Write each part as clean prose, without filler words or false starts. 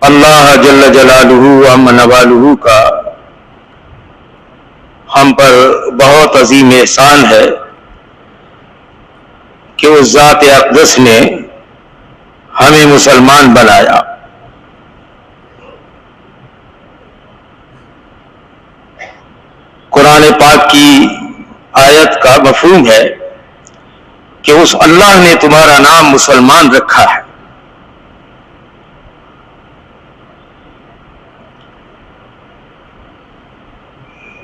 اللہ جل جلالہ عم نوالہ کا ہم پر بہت عظیم احسان ہے کہ اس ذات اقدس نے ہمیں مسلمان بنایا. قرآن پاک کی آیت کا مفہوم ہے کہ اس اللہ نے تمہارا نام مسلمان رکھا ہے.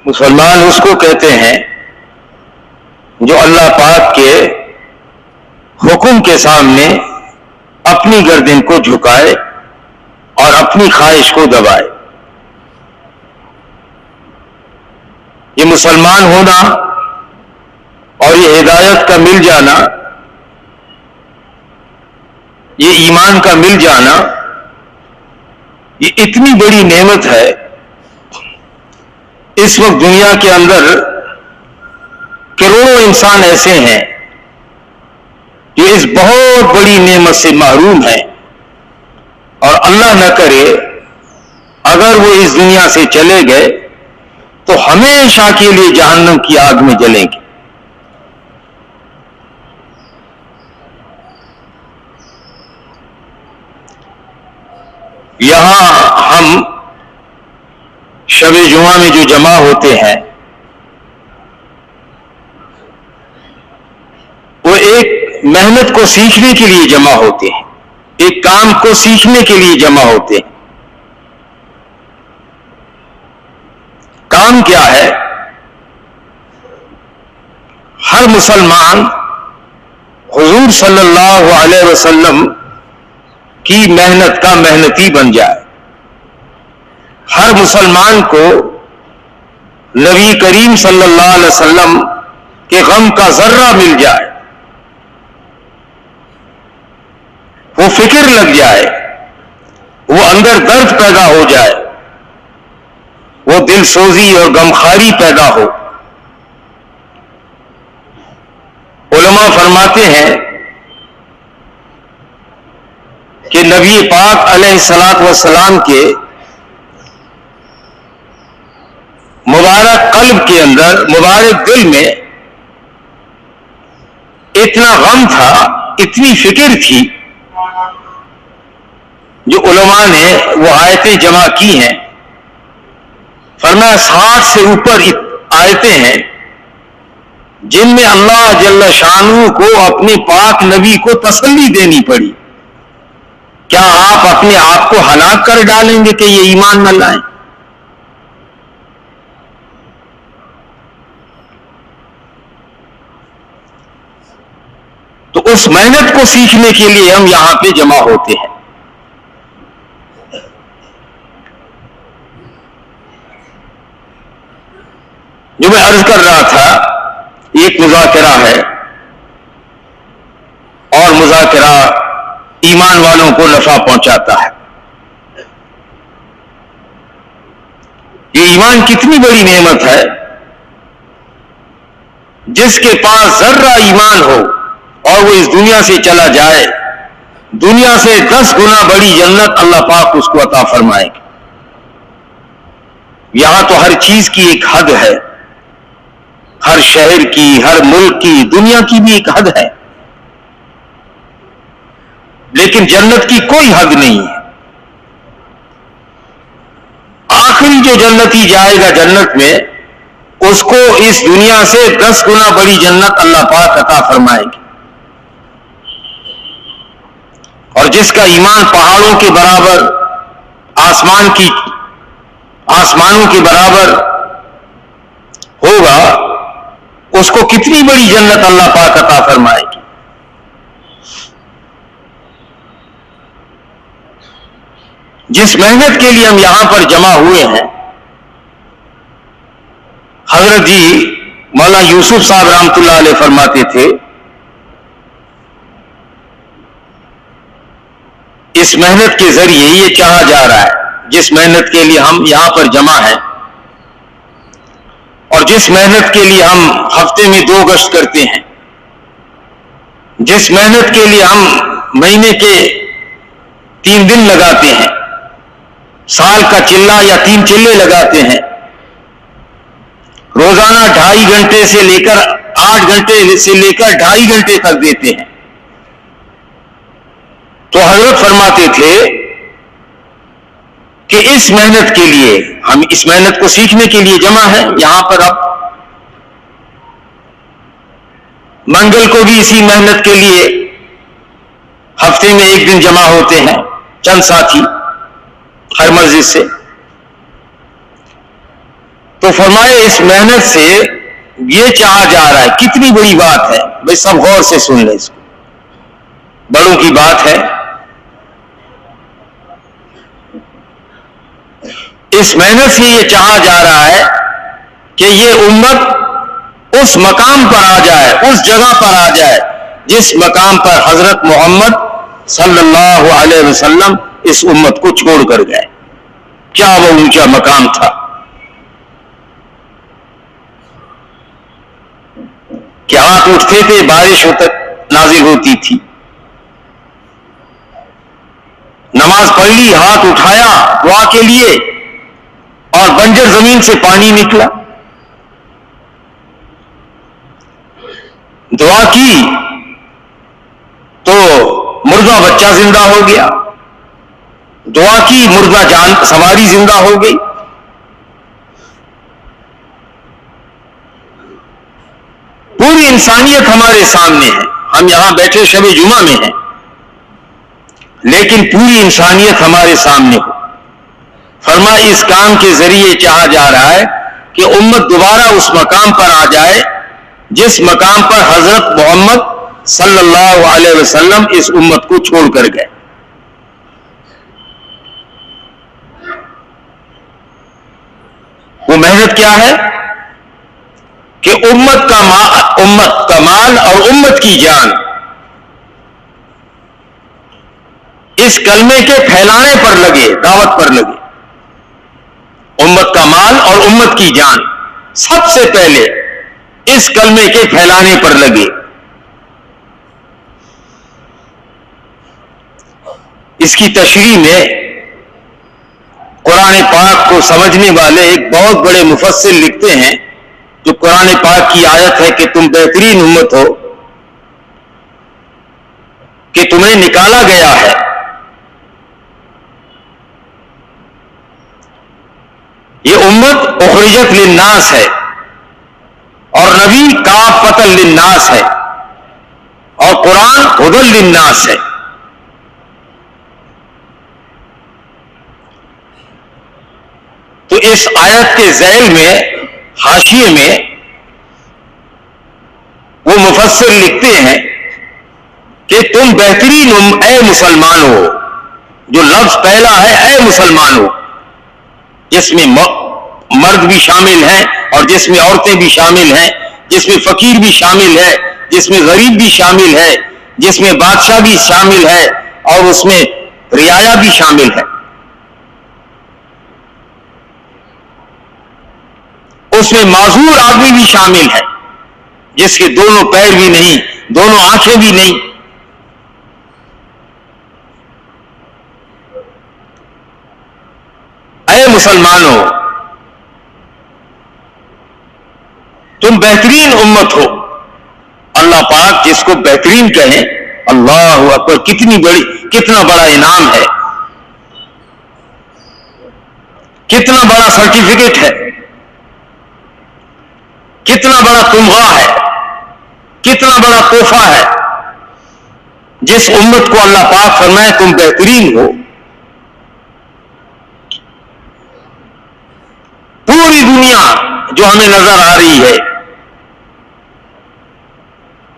مسلمان اس کو کہتے ہیں جو اللہ پاک کے حکم کے سامنے اپنی گردن کو جھکائے اور اپنی خواہش کو دبائے. یہ مسلمان ہونا اور یہ ہدایت کا مل جانا، یہ ایمان کا مل جانا، یہ اتنی بڑی نعمت ہے. اس وقت دنیا کے اندر کروڑوں انسان ایسے ہیں جو اس بہت بڑی نعمت سے محروم ہیں، اور اللہ نہ کرے اگر وہ اس دنیا سے چلے گئے تو ہمیشہ کے لیے جہنم کی آگ میں جلیں گے. یہاں ہم شب جمعہ میں جو جمع ہوتے ہیں وہ ایک محنت کو سیکھنے کے لیے جمع ہوتے ہیں، ایک کام کو سیکھنے کے لیے جمع ہوتے ہیں. کام کیا ہے؟ ہر مسلمان حضور صلی اللہ علیہ وسلم کی محنت کا محنتی بن جائے. ہر مسلمان کو نبی کریم صلی اللہ علیہ وسلم کے غم کا ذرہ مل جائے، وہ فکر لگ جائے، وہ اندر درد پیدا ہو جائے، وہ دل سوزی اور غمخاری پیدا ہو. علماء فرماتے ہیں کہ نبی پاک علیہ الصلوۃ والسلام کے مبارک قلب کے اندر، مبارک دل میں اتنا غم تھا، اتنی فکر تھی، جو علماء نے وہ آیتیں جمع کی ہیں. فرمایا 60 سے اوپر آیتیں ہیں جن میں اللہ جل شانہ کو اپنے پاک نبی کو تسلی دینی پڑی. کیا آپ اپنے آپ کو ہلاک کر ڈالیں گے کہ یہ ایمان نہ لائیں؟ تو اس محنت کو سیکھنے کے لیے ہم یہاں پہ جمع ہوتے ہیں. جو میں عرض کر رہا تھا، ایک مذاکرہ ہے، اور مذاکرہ ایمان والوں کو نفع پہنچاتا ہے. یہ ایمان کتنی بڑی نعمت ہے. جس کے پاس ذرہ ایمان ہو اور وہ اس دنیا سے چلا جائے، دنیا سے 10 گنا بڑی جنت اللہ پاک اس کو عطا فرمائے گا. یہاں تو ہر چیز کی ایک حد ہے، ہر شہر کی، ہر ملک کی، دنیا کی بھی ایک حد ہے، لیکن جنت کی کوئی حد نہیں ہے. آخری جو جنتی جائے گا جنت میں، اس کو اس دنیا سے 10 گنا بڑی جنت اللہ پاک عطا فرمائے گی. اور جس کا ایمان پہاڑوں کے برابر، آسمانوں کے برابر ہوگا، اس کو کتنی بڑی جنت اللہ پاک عطا فرمائے گی. جس محنت کے لیے ہم یہاں پر جمع ہوئے ہیں، حضرت جی مولانا یوسف صاحب رحمۃ اللہ علیہ فرماتے تھے، اس محنت کے ذریعے یہ چاہا جا رہا ہے، جس محنت کے لیے ہم یہاں پر جمع ہیں اور جس محنت کے لیے ہم ہفتے میں 2 گشت کرتے ہیں، جس محنت کے لیے ہم مہینے کے 3 دن لگاتے ہیں، سال کا چلہ یا 3 چلے لگاتے ہیں، روزانہ 2.5 گھنٹے سے لے کر 8 گھنٹے سے لے کر 2.5 گھنٹے تک دیتے ہیں. تو حضرت فرماتے تھے کہ اس محنت کے لیے، ہم اس محنت کو سیکھنے کے لیے جمع ہیں یہاں پر. اب منگل کو بھی اسی محنت کے لیے ہفتے میں 1 دن جمع ہوتے ہیں چند ساتھی ہر مسجد سے. تو فرمائے اس محنت سے یہ چاہا جا رہا ہے، کتنی بڑی بات ہے بھائی، سب غور سے سن لیں اس کو، بڑوں کی بات ہے. اس محنت سے یہ چاہا جا رہا ہے کہ یہ امت اس مقام پر آ جائے، اس جگہ پر آ جائے جس مقام پر حضرت محمد صلی اللہ علیہ وسلم اس امت کو چھوڑ کر گئے. کیا وہ اونچا مقام تھا کہ ہاتھ اٹھتے تھے، بارش نازل ہوتی تھی، نماز پڑھ لی، ہاتھ اٹھایا دعا کے لیے اور بنجر زمین سے پانی نکلا، دعا کی تو مردہ بچہ زندہ ہو گیا، دعا کی مردہ جان سواری زندہ ہو گئی. پوری انسانیت ہمارے سامنے ہے. ہم یہاں بیٹھے شب جمعہ میں ہیں، لیکن پوری انسانیت ہمارے سامنے ہو. فرمایا اس کام کے ذریعے چاہا جا رہا ہے کہ امت دوبارہ اس مقام پر آ جائے جس مقام پر حضرت محمد صلی اللہ علیہ وسلم اس امت کو چھوڑ کر گئے. وہ محنت کیا ہے کہ امت کا مال اور امت کی جان اس کلمے کے پھیلانے پر لگے، دعوت پر لگے. امت کا مال اور امت کی جان سب سے پہلے اس کلمے کے پھیلانے پر لگے. اس کی تشریح میں قرآن پاک کو سمجھنے والے ایک بہت بڑے مفسر لکھتے ہیں، جو قرآن پاک کی آیت ہے کہ تم بہترین امت ہو، کہ تمہیں نکالا گیا ہے. یہ امت اخرجت للناس ہے اور نبی کافۃ للناس ہے اور قرآن ہدی للناس ہے. تو اس آیت کے ذیل میں حاشیے میں وہ مفسر لکھتے ہیں کہ تم بہترین اے مسلمان ہو. جو لفظ پہلا ہے اے مسلمان ہو، جس میں مرد بھی شامل ہیں اور جس میں عورتیں بھی شامل ہیں، جس میں فقیر بھی شامل ہے، جس میں غریب بھی شامل ہے، جس میں بادشاہ بھی شامل ہے اور اس میں رعایا بھی شامل ہے. اس میں معذور آدمی بھی شامل ہے جس کے دونوں پیر بھی نہیں، دونوں آنکھیں بھی نہیں. اے مسلمانوں، تم بہترین امت ہو. اللہ پاک جس کو بہترین کہیں، اللہ اکبر، کتنا بڑا انعام ہے، کتنا بڑا سرٹیفکیٹ ہے، کتنا بڑا تمغہ ہے، کتنا بڑا تحفہ ہے. جس امت کو اللہ پاک فرمائے تم بہترین ہو. پوری دنیا جو ہمیں نظر آ رہی ہے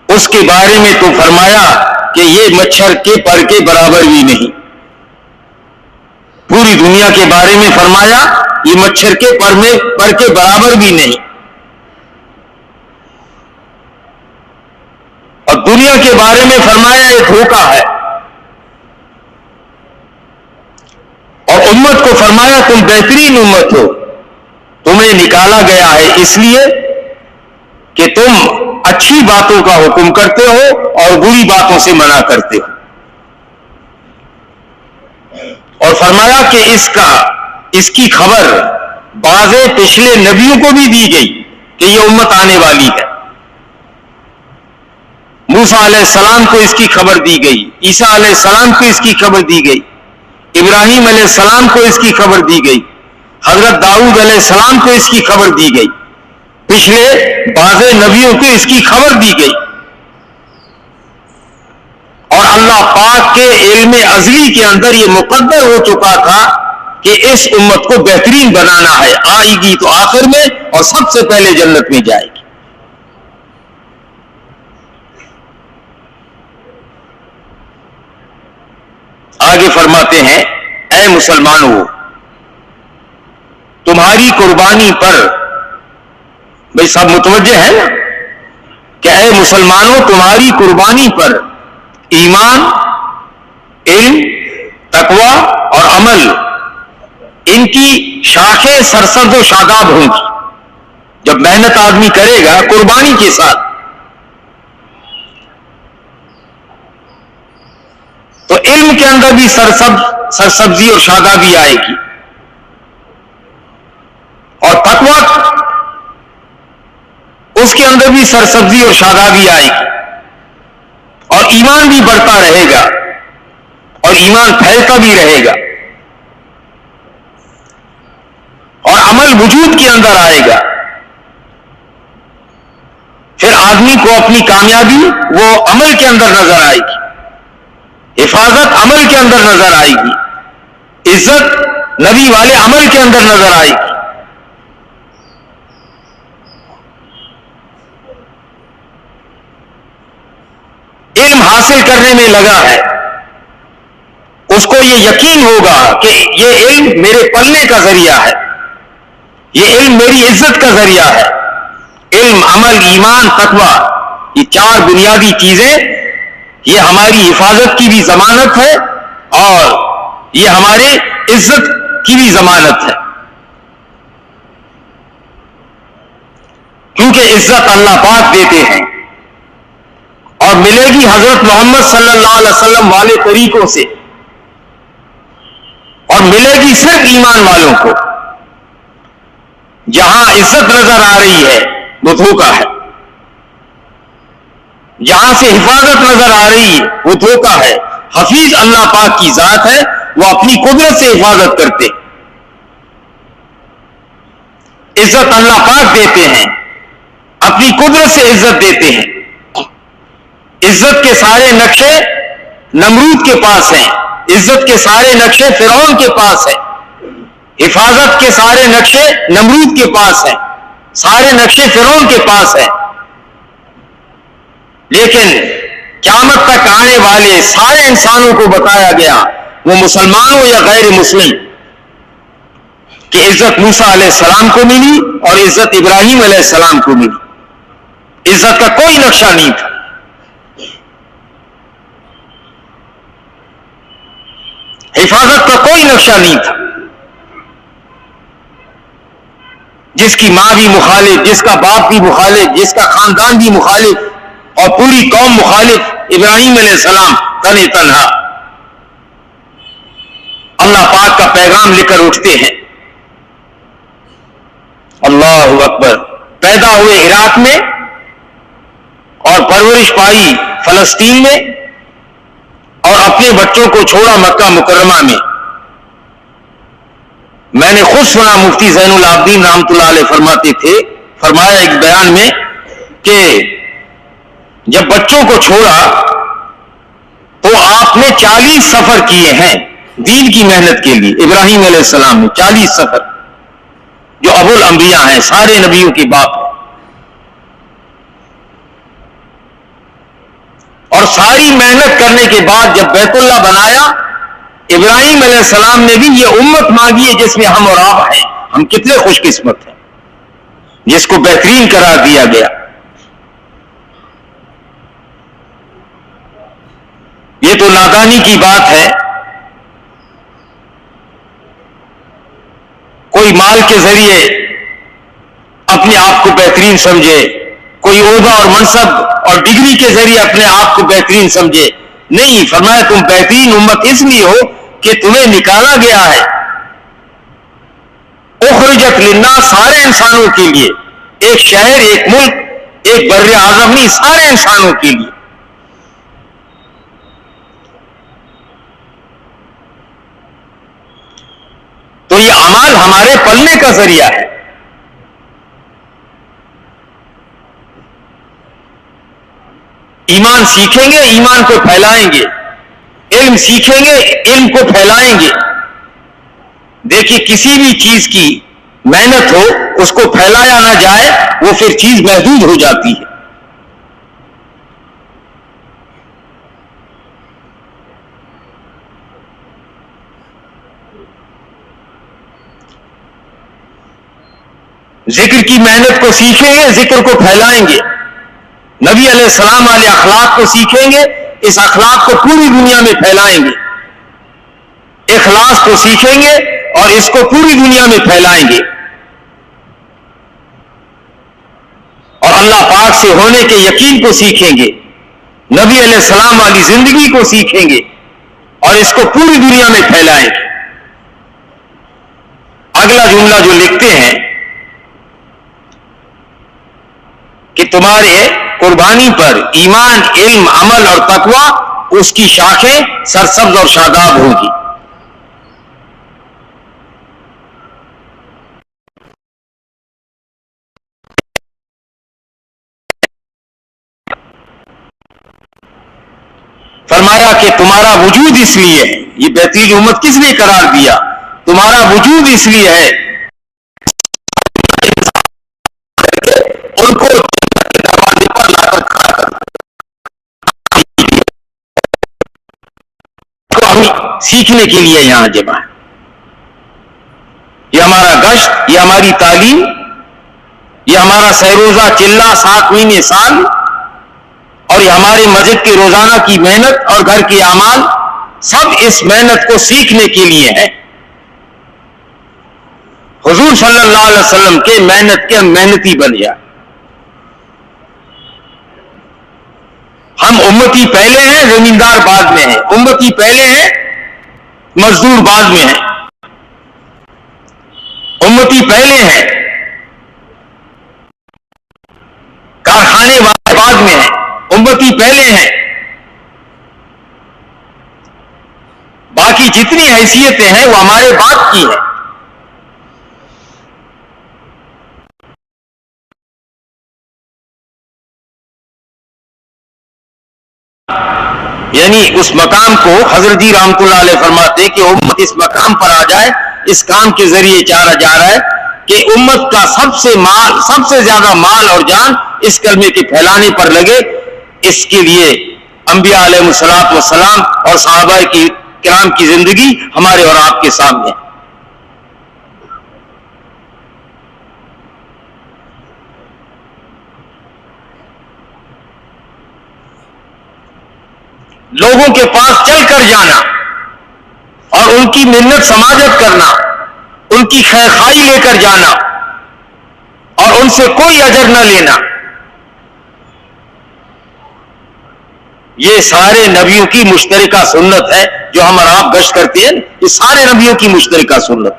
اس کے بارے میں تو فرمایا کہ یہ مچھر کے پر کے برابر بھی نہیں. پوری دنیا کے بارے میں فرمایا یہ مچھر کے پر کے برابر بھی نہیں. اور دنیا کے بارے میں فرمایا یہ دھوکہ ہے. اور امت کو فرمایا تم بہترین امت ہو، تمہیں نکالا گیا ہے اس لیے کہ تم اچھی باتوں کا حکم کرتے ہو اور بری باتوں سے منع کرتے ہو. اور فرمایا کہ اس کا اس کی خبر بعض پچھلے نبیوں کو بھی دی گئی کہ یہ امت آنے والی ہے. موسیٰ علیہ السلام کو اس کی خبر دی گئی, عیسیٰ علیہ السلام کو اس کی خبر دی گئی, ابراہیم علیہ السلام کو اس کی خبر دی گئی, حضرت داؤد علیہ السلام کو اس کی خبر دی گئی, پچھلے بعض نبیوں کو اس کی خبر دی گئی. اور اللہ پاک کے علم ازلی کے اندر یہ مقدر ہو چکا تھا کہ اس امت کو بہترین بنانا ہے, آئے گی تو آخر میں اور سب سے پہلے جنت میں جائے گی. آگے فرماتے ہیں, اے مسلمانوں, تمہاری قربانی پر, بھئی سب متوجہ ہے نا کہ اے مسلمانوں تمہاری قربانی پر ایمان, علم, تقوی اور عمل, ان کی شاخیں سرسبز و شاداب ہوں گی. جب محنت آدمی کرے گا قربانی کے ساتھ تو علم کے اندر بھی سرسبزی اور شادابی آئے گی, اور تقوی اس کے اندر بھی سرسبزی اور شادابی آئے گی, اور ایمان بھی بڑھتا رہے گا اور ایمان پھیلتا بھی رہے گا, اور عمل وجود کے اندر آئے گا. پھر آدمی کو اپنی کامیابی وہ عمل کے اندر نظر آئے گی, حفاظت عمل کے اندر نظر آئے گی, عزت نبی والے عمل کے اندر نظر آئے گی. علم حاصل کرنے میں لگا ہے, اس کو یہ یقین ہوگا کہ یہ علم میرے پلنے کا ذریعہ ہے, یہ علم میری عزت کا ذریعہ ہے. علم, عمل, ایمان, تقوی, یہ چار بنیادی چیزیں یہ ہماری حفاظت کی بھی ضمانت ہے اور یہ ہمارے عزت کی بھی ضمانت ہے, کیونکہ عزت اللہ پاک دیتے ہیں اور ملے گی حضرت محمد صلی اللہ علیہ وسلم والے طریقوں سے, اور ملے گی صرف ایمان والوں کو. جہاں عزت نظر آ رہی ہے وہ دھوکہ ہے, جہاں سے حفاظت نظر آ رہی ہے وہ دھوکہ ہے. حفیظ اللہ پاک کی ذات ہے, وہ اپنی قدرت سے حفاظت کرتے. عزت اللہ پاک دیتے ہیں, اپنی قدرت سے عزت دیتے ہیں. عزت کے سارے نقشے نمرود کے پاس ہیں, عزت کے سارے نقشے فرعون کے پاس ہیں, حفاظت کے سارے نقشے نمرود کے پاس ہیں, سارے نقشے فرعون کے پاس ہیں. لیکن قیامت تک آنے والے سارے انسانوں کو بتایا گیا, وہ مسلمان ہو یا غیر مسلم, کہ عزت موسیٰ علیہ السلام کو ملی اور عزت ابراہیم علیہ السلام کو ملی. عزت کا کوئی نقشہ نہیں تھا. حفاظت کا کوئی نقشہ نہیں تھا. جس کی ماں بھی مخالف, جس کا باپ بھی مخالف, جس کا خاندان بھی مخالف اور پوری قوم مخالف, ابراہیم علیہ السلام تن تنہا اللہ پاک کا پیغام لے کر اٹھتے ہیں. اللہ اکبر. پیدا ہوئے عراق میں اور پرورش پائی فلسطین میں, اور اپنے بچوں کو چھوڑا مکہ مکرمہ میں. میں نے خود سنا مفتی زین العابدین رحمۃ اللہ علیہ فرماتے تھے, فرمایا ایک بیان میں کہ جب بچوں کو چھوڑا تو آپ نے 40 سفر کیے ہیں دین کی محنت کے لیے. ابراہیم علیہ السلام نے 40 سفر, جو ابو الانبیاء ہیں, سارے نبیوں کے باپ ہیں, اور ساری محنت کرنے کے بعد جب بیت اللہ بنایا, ابراہیم علیہ السلام نے بھی یہ امت مانگی ہے جس میں ہم اور آپ ہیں. ہم کتنے خوش قسمت ہیں جس کو بہترین قرار دیا گیا. یہ تو نادانی کی بات ہے. کوئی مال کے ذریعے اپنے آپ کو بہترین سمجھے, کوئی عہدہ اور منصب اور ڈگری کے ذریعے اپنے آپ کو بہترین سمجھے. نہیں, فرمایا تم بہترین امت اس لیے ہو کہ تمہیں نکالا گیا ہے اخرجت للناس، سارے انسانوں کے لیے، ایک شہر، ایک ملک، ایک بر اعظم نہیں، سارے انسانوں کے لیے. تو یہ اعمال ہمارے پلنے کا ذریعہ ہے. ایمان سیکھیں گے، ایمان کو پھیلائیں گے. علم سیکھیں گے، علم کو پھیلائیں گے. دیکھیے کسی بھی چیز کی محنت ہو، اس کو پھیلایا نہ جائے وہ پھر چیز محدود ہو جاتی ہے. ذکر کی محنت کو سیکھیں گے، ذکر کو پھیلائیں گے. نبی علیہ السلام والے اخلاق کو سیکھیں گے، اس اخلاق کو پوری دنیا میں پھیلائیں گے. اخلاص کو سیکھیں گے اور اس کو پوری دنیا میں پھیلائیں گے. اور اللہ پاک سے ہونے کے یقین کو سیکھیں گے، نبی علیہ السلام والی زندگی کو سیکھیں گے اور اس کو پوری دنیا میں پھیلائیں گے. اگلا جملہ جو لکھتے ہیں کہ تمہارے قربانی پر ایمان، علم، عمل اور تقوی، اس کی شاخیں سرسبز اور شاداب ہوں گی. فرمایا کہ تمہارا وجود اس لیے ہے، یہ بہترین امت کس نے قرار دیا؟ تمہارا وجود اس لیے ہے ان کو دروازے پر لا کر کھڑا کر. تو ہم سیکھنے کے لیے یہاں جمع ہے. یہ ہمارا گشت، یہ ہماری تعلیم، یہ ہمارا سہروزہ چلہ 7 مہینے سال، اور یہ ہمارے مسجد کے روزانہ کی محنت اور گھر کے اعمال، سب اس محنت کو سیکھنے کے لیے ہے. حضور صلی اللہ علیہ وسلم کے محنت کے ہم محنتی بن جائیں. ہم امتی پہلے ہیں، زمیندار بعد میں ہیں. امتی پہلے ہیں، مزدور بعد میں ہیں. امتی پہلے ہیں، کارخانے والے بعد میں ہیں. امتی پہلے ہیں. باقی جتنی حیثیتیں ہیں وہ ہمارے بعد کی ہیں. یعنی اس مقام کو حضرت جی رحمت اللہ علیہ فرماتے کہ امت اس مقام پر آ جائے، اس کام کے ذریعے چاہا جا رہا ہے کہ امت کا سب سے زیادہ مال اور جان اس کلمے کے پھیلانے پر لگے. اس کے لیے انبیاء علیہ الصلوۃ والسلام اور صحابہ کرام کی زندگی ہمارے اور آپ کے سامنے ہے. لوگوں کے پاس چل کر جانا اور ان کی منت سماجت کرنا، ان کی خیرخواہی لے کر جانا اور ان سے کوئی اجر نہ لینا، یہ سارے نبیوں کی مشترکہ سنت ہے. جو ہم اور آپ گشت کرتے ہیں، یہ سارے نبیوں کی مشترکہ سنت.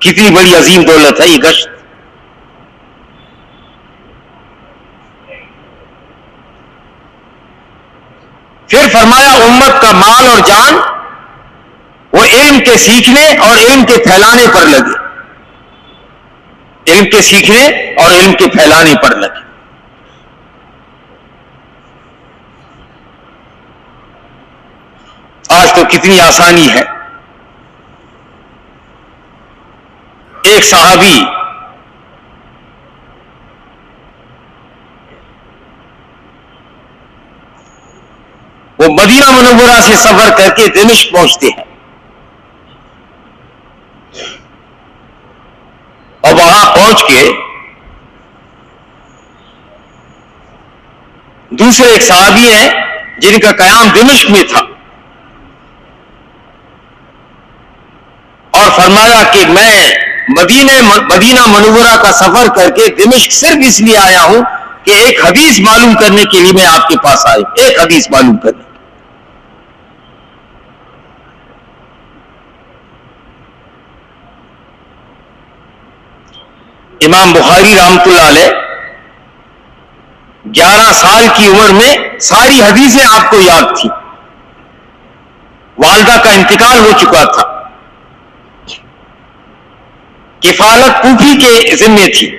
کتنی بڑی عظیم دولت ہے یہ گشت. پھر فرمایا امت کا مال اور جان وہ علم کے سیکھنے اور علم کے پھیلانے پر لگے. علم کے سیکھنے اور علم کے پھیلانے پر لگے. آج تو کتنی آسانی ہے. ایک صحابی وہ مدینہ منورہ سے سفر کر کے دمشق پہنچتے ہیں اور وہاں پہنچ کے دوسرے ایک صحابی ہیں جن کا قیام دمشق میں تھا، اور فرمایا کہ میں مدینہ منورہ کا سفر کر کے دمشق صرف اس لیے آیا ہوں کہ ایک حدیث معلوم کرنے کے لیے میں آپ کے پاس آیا. ایک حدیث معلوم کرنے. امام بخاری رحمۃ اللہ علیہ 11 سال کی عمر میں ساری حدیثیں آپ کو یاد تھی. والدہ کا انتقال ہو چکا تھا, کفالت پھوپھی کے ذمے تھی.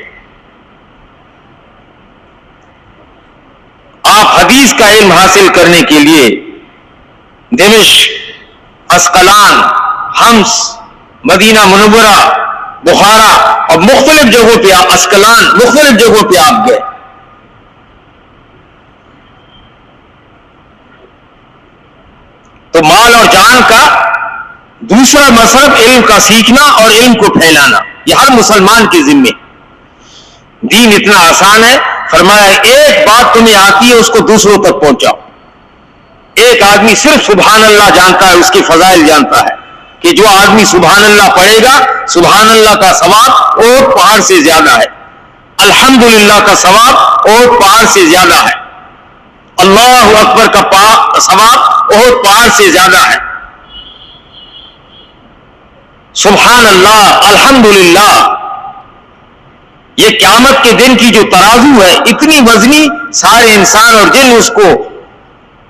آپ حدیث کا علم حاصل کرنے کے لیے دمشق, اسقلان, حمص, مدینہ منورہ, بخارا اور مختلف جگہوں پہ اسقلان مختلف جگہوں پہ آپ گئے. تو مال اور جان کا دوسرا مصرف علم کا سیکھنا اور علم کو پھیلانا, یہ ہر مسلمان کے ذمے. دین اتنا آسان ہے, فرمایا ایک بات تمہیں آتی ہے اس کو دوسروں تک پہنچاؤ. ایک آدمی صرف سبحان اللہ جانتا ہے, اس کی فضائل جانتا ہے کہ جو آدمی سبحان اللہ پڑھے گا سبحان اللہ کا ثواب اور پہاڑ سے زیادہ ہے, الحمدللہ کا ثواب اور پہاڑ سے زیادہ ہے, اللہ اکبر کا ثواب اور پہاڑ سے زیادہ ہے. سبحان اللہ, الحمدللہ, یہ قیامت کے دن کی جو ترازو ہے اتنی وزنی, سارے انسان اور جن اس کو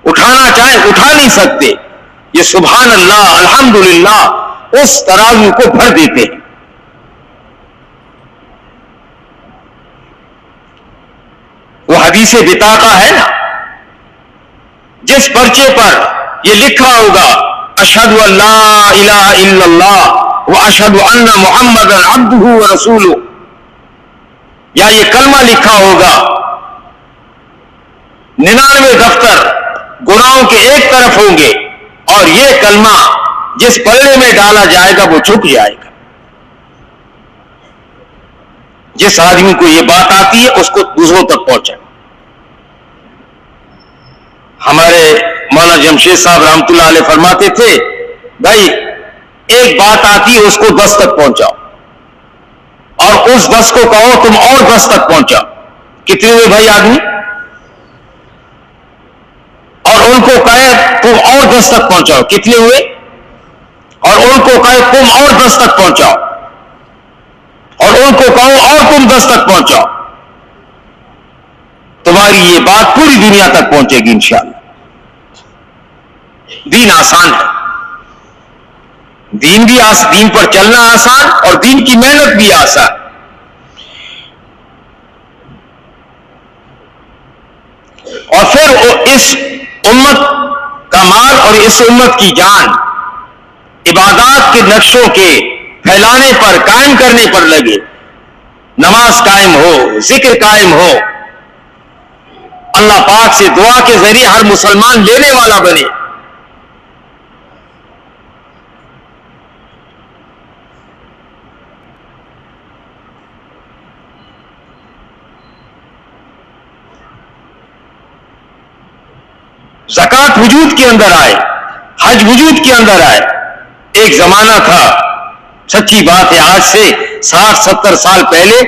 اٹھانا چاہیں اٹھا نہیں سکتے. یہ سبحان اللہ الحمدللہ اس ترازو کو بھر دیتے ہیں. وہ حدیث بطاقہ ہے نا, جس پرچے پر یہ لکھا ہوگا اشہد ان لا الہ الا اللہ و اشہد ان محمد عبدہ و رسولہ, یا یہ کلمہ لکھا ہوگا 99 دفتر گناہوں کے ایک طرف ہوں گے اور یہ کلمہ جس پلڑے میں ڈالا جائے گا وہ جھک جائے گا. جس آدمی کو یہ بات آتی ہے اس کو دوسروں تک پہنچائے. ہمارے مولانا جمشید صاحب رحمۃ اللہ علیہ فرماتے تھے بھائی ایک بات آتی ہے اس کو 10 تک پہنچاؤ, اور اس 10 کو کہو تم اور 10 تک پہنچاؤ. کتنے ہوئے بھائی آدمی؟ اور ان کو کہے تم اور 10 تک پہنچاؤ, کتنے ہوئے؟ اور ان کو کہے تم اور 10 تک پہنچاؤ, اور ان کو کہو اور تم 10 تک پہنچاؤ. تمہاری یہ بات پوری دنیا تک پہنچے گی انشاءاللہ. دین آسان ہے, دین پر چلنا آسان اور دین کی محنت بھی آسان. اور پھر اس امت کا مال اور اس امت کی جان عبادات کے نقشوں کے پھیلانے پر, قائم کرنے پر لگے. نماز قائم ہو, ذکر قائم ہو, اللہ پاک سے دعا کے ذریعے ہر مسلمان لینے والا بنے. زکوٰۃ وجود کے اندر آئے, حج وجود کے اندر آئے. ایک زمانہ تھا, سچی بات ہے, آج سے 60-70 سال پہلے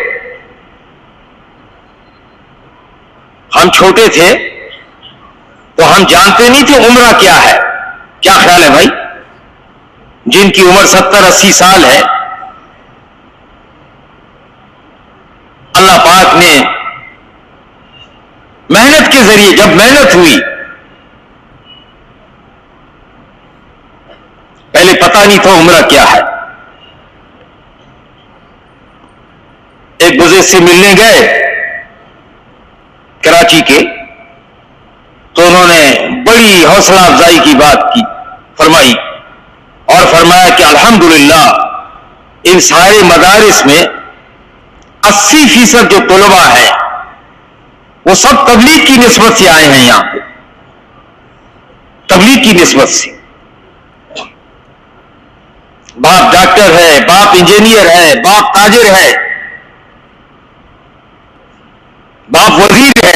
ہم چھوٹے تھے تو ہم جانتے نہیں تھے عمرہ کیا ہے. کیا خیال ہے بھائی؟ جن کی عمر 70-80 سال ہے, اللہ پاک نے محنت کے ذریعے, جب محنت ہوئی, پہلے پتہ نہیں تھا عمرہ کیا ہے. ایک بزرگ سے ملنے گئے کراچی کے, تو انہوں نے بڑی حوصلہ افزائی کی بات کی, فرمائی اور فرمایا کہ الحمدللہ ان سارے مدارس میں 80% جو طلباء ہیں وہ سب تبلیغ کی نسبت سے آئے ہیں. یہاں پہ تبلیغ کی نسبت سے, باپ ڈاکٹر ہے, باپ انجینئر ہے, باپ تاجر ہے, باپ وزیر ہے.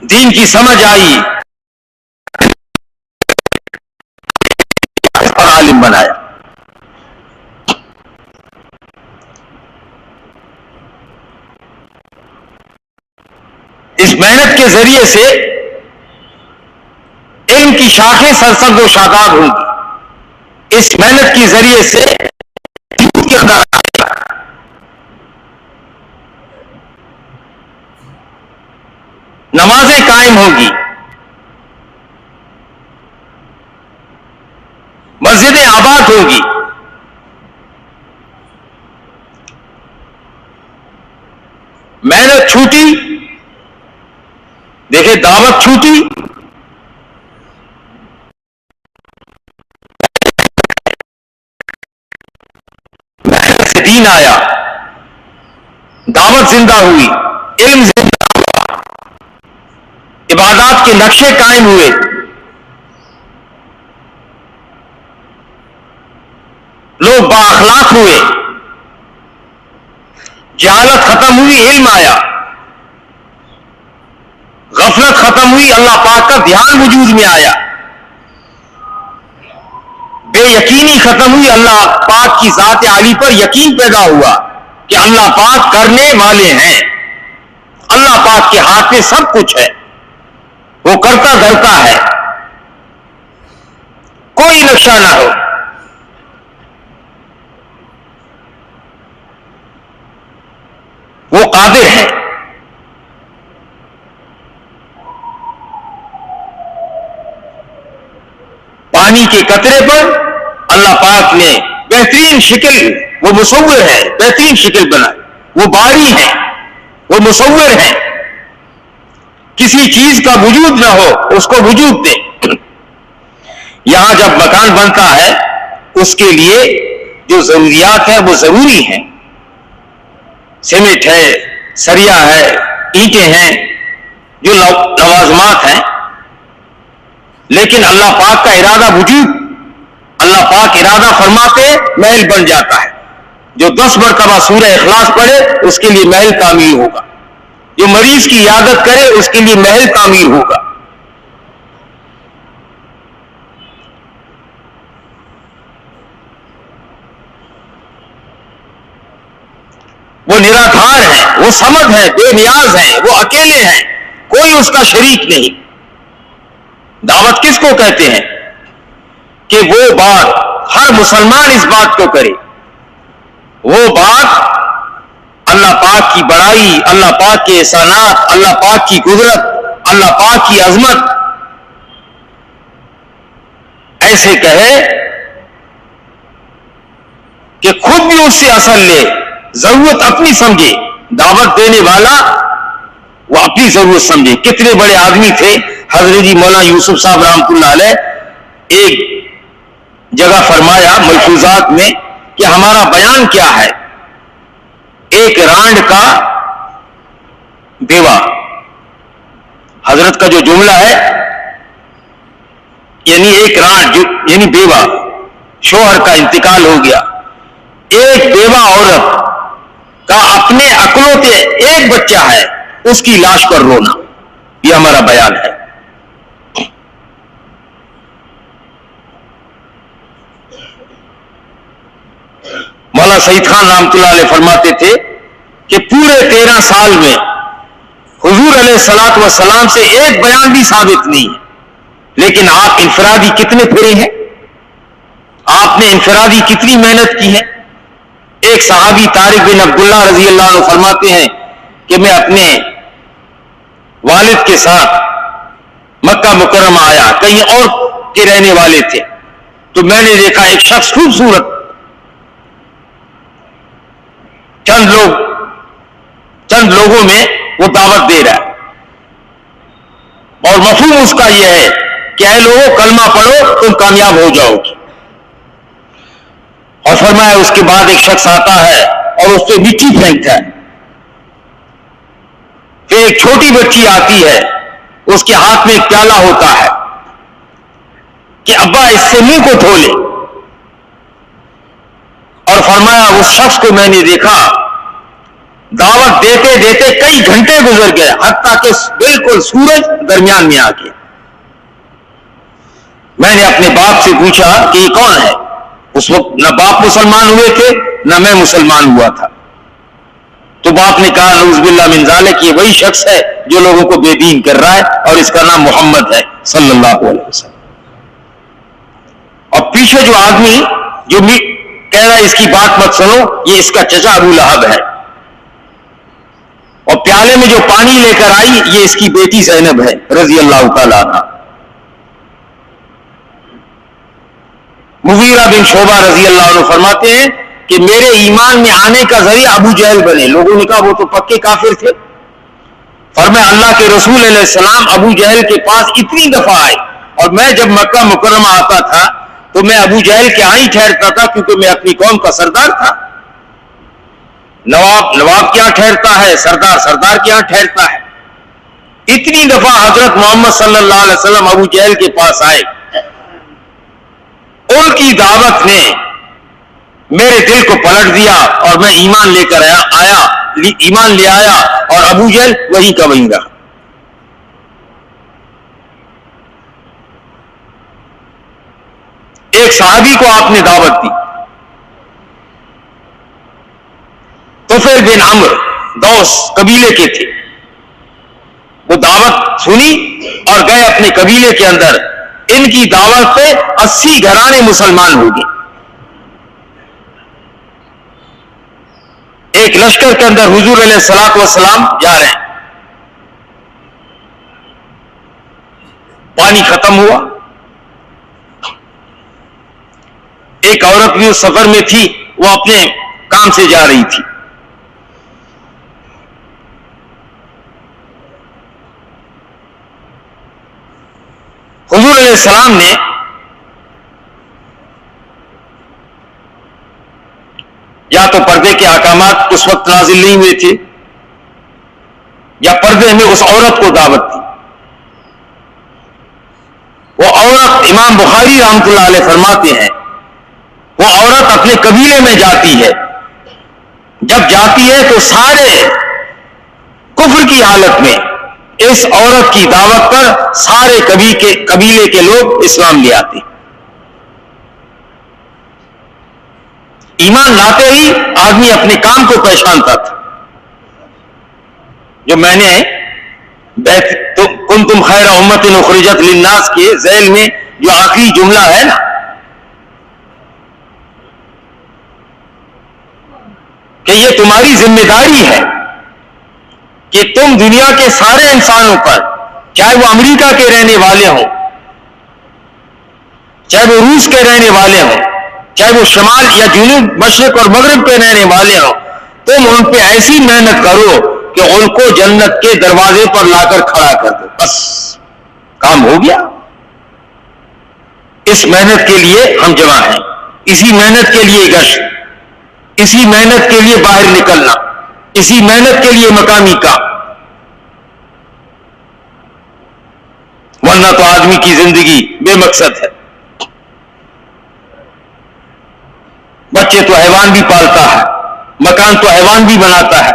دین کی سمجھ آئی اور عالم بنایا. اس محنت کے ذریعے سے علم کی شاخیں سرسبز و شاداب ہوں گی. اس محنت کے ذریعے سے کے ایماندار نمازیں قائم ہوگی, مسجدیں آباد ہوگی, محنت چھوٹی, دیکھیں دعوت چھوٹی, محنت سے دین آیا, دعوت زندہ ہوئی, علم زندہ ہوا, عبادات کے نقشے قائم ہوئے, لوگ بااخلاق ہوئے, جہالت ختم ہوئی, علم آیا, غفلت ختم ہوئی, اللہ پاک کا دھیان وجود میں آیا, بے یقینی ختم ہوئی, اللہ پاک کی ذات عالی پر یقین پیدا ہوا کہ اللہ پاک کرنے والے ہیں, اللہ پاک کے ہاتھ میں سب کچھ ہے, وہ کرتا دھرتا ہے, کوئی نقشہ نہ ہو. وہ قادر ہے. پانی کے قطرے پر اللہ پاک نے بہترین شکل, وہ مصور ہے, بہترین شکل بنائی, وہ باری ہے, وہ مصور ہے, کسی چیز کا وجود نہ ہو اس کو وجود دے. یہاں جب مکان بنتا ہے اس کے لیے جو ضروریات ہیں وہ ضروری ہیں, سیمنٹ ہے, سریا ہے, اینٹیں ہیں, جو لوازمات ہیں, لیکن اللہ پاک کا ارادہ وجود, اللہ پاک ارادہ فرماتے محل بن جاتا ہے. جو 10 مرتبہ سورہ اخلاص پڑھے اس کے لیے محل تعمیر ہوگا, جو مریض کی عیادت کرے اس کے لیے محل تعمیر ہوگا. وہ نراکار ہے, وہ صمد ہے, بے نیاز ہے, وہ اکیلے ہیں, کوئی اس کا شریک نہیں. دعوت کس کو کہتے ہیں کہ وہ بات ہر مسلمان اس بات کو کرے, وہ بات اللہ پاک کی بڑائی, اللہ پاک کے احسانات, اللہ پاک کی قدرت, اللہ پاک کی عظمت ایسے کہے کہ خود بھی اس سے اثر لے, ضرورت اپنی سمجھے. دعوت دینے والا وہ اپنی ضرورت سمجھے. کتنے بڑے آدمی تھے حضرت جی مولانا یوسف صاحب رحمۃ اللہ علیہ, ایک جگہ فرمایا ملفوظات میں کہ ہمارا بیان کیا ہے. ایک رانڈ کا بیوہ, حضرت کا جو جملہ ہے یعنی ایک رانڈ یعنی بیوہ, شوہر کا انتقال ہو گیا, ایک بیوہ عورت کا اپنے اکلوتے ایک بچہ ہے, اس کی لاش پر رونا, یہ ہمارا بیان ہے. مولانا سعید خان رحمۃ اللہ علیہ فرماتے تھے کہ پورے 13 سال میں حضور علیہ الصلوۃ والسلام سے ایک بیان بھی ثابت نہیں ہے, لیکن آپ انفرادی کتنے پھرے ہیں, آپ نے انفرادی کتنی محنت کی ہے. ایک صحابی طارق بن عبداللہ رضی اللہ عنہ فرماتے ہیں کہ میں اپنے والد کے ساتھ مکہ مکرمہ آیا, کہیں اور کے رہنے والے تھے, تو میں نے دیکھا ایک شخص خوبصورت, چند لوگوں میں وہ دعوت دے رہا ہے, اور مفہوم اس کا یہ ہے کہ اے لوگوں کلمہ پڑھو تم کامیاب ہو جاؤ گے. اور فرمایا اس کے بعد ایک شخص آتا ہے اور اس پہ مٹی پھینکتا ہے. پھر ایک چھوٹی بچی آتی ہے, اس کے ہاتھ میں ایک پیالہ ہوتا ہے کہ ابا اس سے منہ کو دھو لے. اور فرمایا اس شخص کو میں نے دیکھا دعوت دیتے دیتے کئی گھنٹے گزر گئے, حتیٰ کہ بالکل سورج درمیان میں آ گیا. میں نے اپنے باپ سے پوچھا کہ یہ کون ہے. اس وقت نہ باپ مسلمان ہوئے تھے نہ میں مسلمان ہوا تھا. تو باپ نے کہا نعوذ باللہ من ذالک, یہ وہی شخص ہے جو لوگوں کو بے دین کر رہا ہے, اور اس کا نام محمد ہے صلی اللہ علیہ وسلم. اور پیچھے جو آدمی جو کہہ رہا ہے اس کی بات مت سنو، یہ اس کا چچا ابو لہب ہے، اور پیالے میں جو پانی لے کر آئی یہ اس کی بیٹی زینب ہے رضی اللہ تعالیٰ عنہ۔ مغیرہ بن شعبہ رضی اللہ عنہ فرماتے ہیں کہ میرے ایمان میں آنے کا ذریعہ ابو جہل بنے۔ لوگوں نے کہا وہ تو پکے کافر تھے۔ فرمایا اللہ کے رسول علیہ السلام ابو جہل کے پاس اتنی دفعہ آئے، اور میں جب مکہ مکرمہ آتا تھا تو میں ابو جہل کے آئی ٹھہرتا تھا، کیونکہ میں اپنی قوم کا سردار تھا۔ نواب کیا ٹھہرتا ہے، سردار کیا ٹھہرتا ہے۔ اتنی دفعہ حضرت محمد صلی اللہ علیہ وسلم ابو جہل کے پاس آئے، ان کی دعوت نے میرے دل کو پلٹ دیا اور میں ایمان لے کر ایمان لے آیا، اور ابو جہل وہیں کا وہیں رہا۔ ایک صحابی کو آپ نے دعوت دی، طفیل بن عمرو دوس قبیلے کے تھے، وہ دعوت سنی اور گئے اپنے قبیلے کے اندر۔ ان کی دعوت پہ 80 گھرانے مسلمان ہو گئے۔ ایک لشکر کے اندر حضور علیہ الصلوۃ والسلام جا رہے ہیں، پانی ختم ہوا، ایک عورت بھی اس سفر میں تھی، وہ اپنے کام سے جا رہی تھی۔ حضور علیہ السلام نے یا تو پردے کے احکامات اس وقت نازل نہیں ہوئے تھے، یا پردے میں اس عورت کو دعوت دی۔ وہ عورت، امام بخاری رحمۃ اللہ علیہ فرماتے ہیں، وہ عورت اپنے قبیلے میں جاتی ہے، جب جاتی ہے تو سارے کفر کی حالت میں اس عورت کی دعوت پر سارے قبیلے کے لوگ اسلام لے آتے۔ ایمان لاتے ہی آدمی اپنے کام کو پہچانتا تھا۔ جو میں نے کنتم خیر امت اخرجت للناس کے ذیل میں جو آخری جملہ ہے نا، کہ یہ تمہاری ذمہ داری ہے کہ تم دنیا کے سارے انسانوں پر، چاہے وہ امریکہ کے رہنے والے ہوں، چاہے وہ روس کے رہنے والے ہوں، چاہے وہ شمال یا جنوب، مشرق اور مغرب کے رہنے والے ہوں، تم ان پہ ایسی محنت کرو کہ ان کو جنت کے دروازے پر لا کر کھڑا کر دو۔ بس کام ہو گیا۔ اس محنت کے لیے ہم جمع ہیں، اسی محنت کے لیے گشت، اسی محنت کے لیے باہر نکلنا، اسی محنت کے لیے مقامی کام، ورنہ تو آدمی کی زندگی بے مقصد ہے۔ بچے تو حیوان بھی پالتا ہے، مکان تو حیوان بھی بناتا ہے،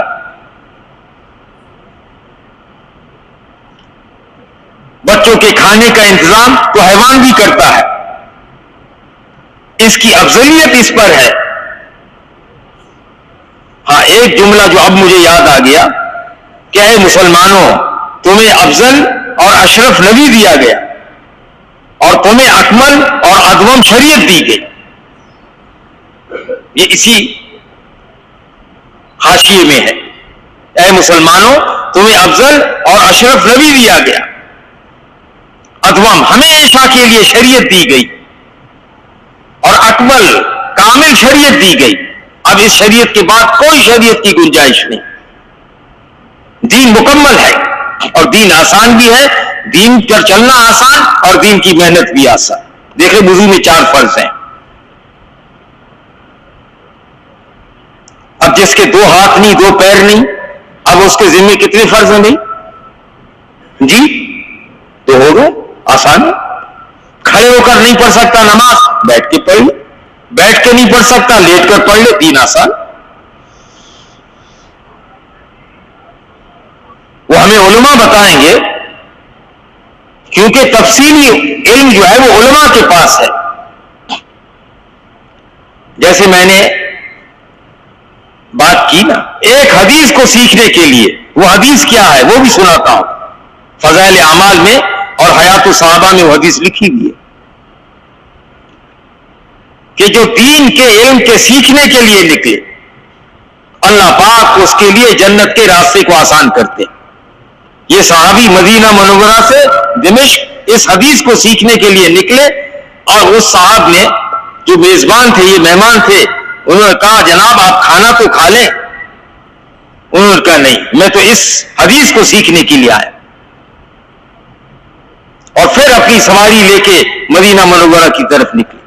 بچوں کے کھانے کا انتظام تو حیوان بھی کرتا ہے۔ اس کی افضلیت اس پر ہے۔ ہاں، ایک جملہ جو اب مجھے یاد آ گیا کہ اے مسلمانوں، تمہیں افضل اور اشرف نبی دیا گیا، اور تمہیں اکمل اور ادوم شریعت دی گئی۔ یہ اسی حاشیے میں ہے، اے مسلمانوں، تمہیں افضل اور اشرف نبی دیا گیا، ادوم ہمیشہ کے لیے شریعت دی گئی، اور اکمل کامل شریعت دی گئی۔ اب اس شریعت کے بعد کوئی شریعت کی گنجائش نہیں۔ دین مکمل ہے، اور دین آسان بھی ہے، دین پر چلنا آسان اور دین کی محنت بھی آسان۔ دیکھیں وضو میں 4 فرض ہیں۔ اب جس کے 2 ہاتھ نہیں، 2 پیر نہیں، اب اس کے ذمہ کتنے فرض ہیں بھائی؟ جی 2 ہو گئے، آسان ہے۔ کھڑے ہو کر نہیں پڑھ سکتا نماز، بیٹھ کے پڑھ لے، بیٹھ کے نہیں پڑھ سکتا لیٹ کر پڑھ لے، دین آسان۔ وہ ہمیں علماء بتائیں گے، کیونکہ تفصیلی علم جو ہے وہ علماء کے پاس ہے۔ جیسے میں نے بات کی نا، ایک حدیث کو سیکھنے کے لیے، وہ حدیث کیا ہے وہ بھی سناتا ہوں۔ فضائل اعمال میں اور حیات الصحابہ میں وہ حدیث لکھی ہوئی ہے۔ کہ جو دین کے علم کے سیکھنے کے لیے نکلے اللہ پاک اس کے لیے جنت کے راستے کو آسان کرتے ہیں. یہ صحابی مدینہ منورہ سے دمشق اس حدیث کو سیکھنے کے لیے نکلے اور اس صاحب نے جو میزبان تھے یہ مہمان تھے انہوں نے کہا جناب آپ کھانا تو کھا لیں. انہوں نے کہا نہیں میں تو اس حدیث کو سیکھنے کے لیے آیا اور پھر اپنی سواری لے کے مدینہ منورہ کی طرف نکلے.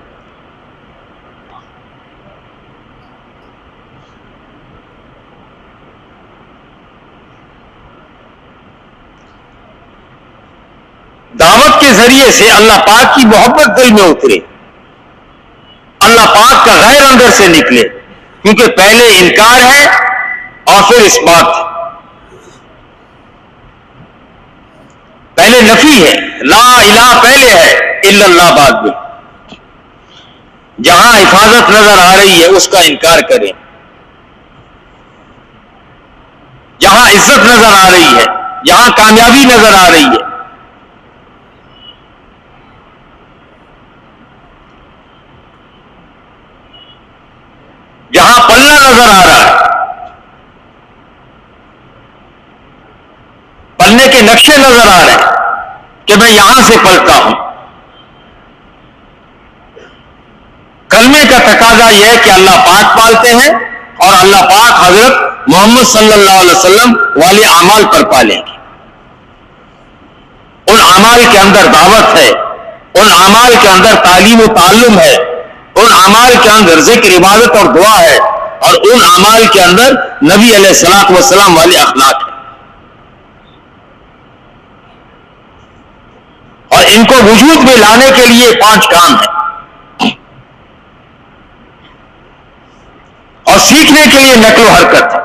دعوت کے ذریعے سے اللہ پاک کی محبت دل میں اترے, اللہ پاک کا غیر اندر سے نکلے, کیونکہ پہلے انکار ہے اور پھر اس بات پہلے نفی ہے, لا الہ پہلے ہے الا اللہ بعد میں. جہاں حفاظت نظر آ رہی ہے اس کا انکار کریں, جہاں عزت نظر آ رہی ہے, جہاں کامیابی نظر آ رہی ہے, جہاں پلنا نظر آ رہا ہے, پلنے کے نقشے نظر آ رہے ہیں کہ میں یہاں سے پلتا ہوں. کلمے کا تقاضا یہ ہے کہ اللہ پاک پالتے ہیں اور اللہ پاک حضرت محمد صلی اللہ علیہ وسلم والے اعمال پر پالیں گے. ان اعمال کے اندر دعوت ہے, ان اعمال کے اندر تعلیم و تعلم ہے, ان اعمال کے اندر ذکر عبادت اور دعا ہے, اور ان اعمال کے اندر نبی علیہ الصلوۃ والسلام والے اخلاق ہیں. اور ان کو وجود میں لانے کے لیے 5 کام ہیں اور سیکھنے کے لیے نقل و حرکت ہے.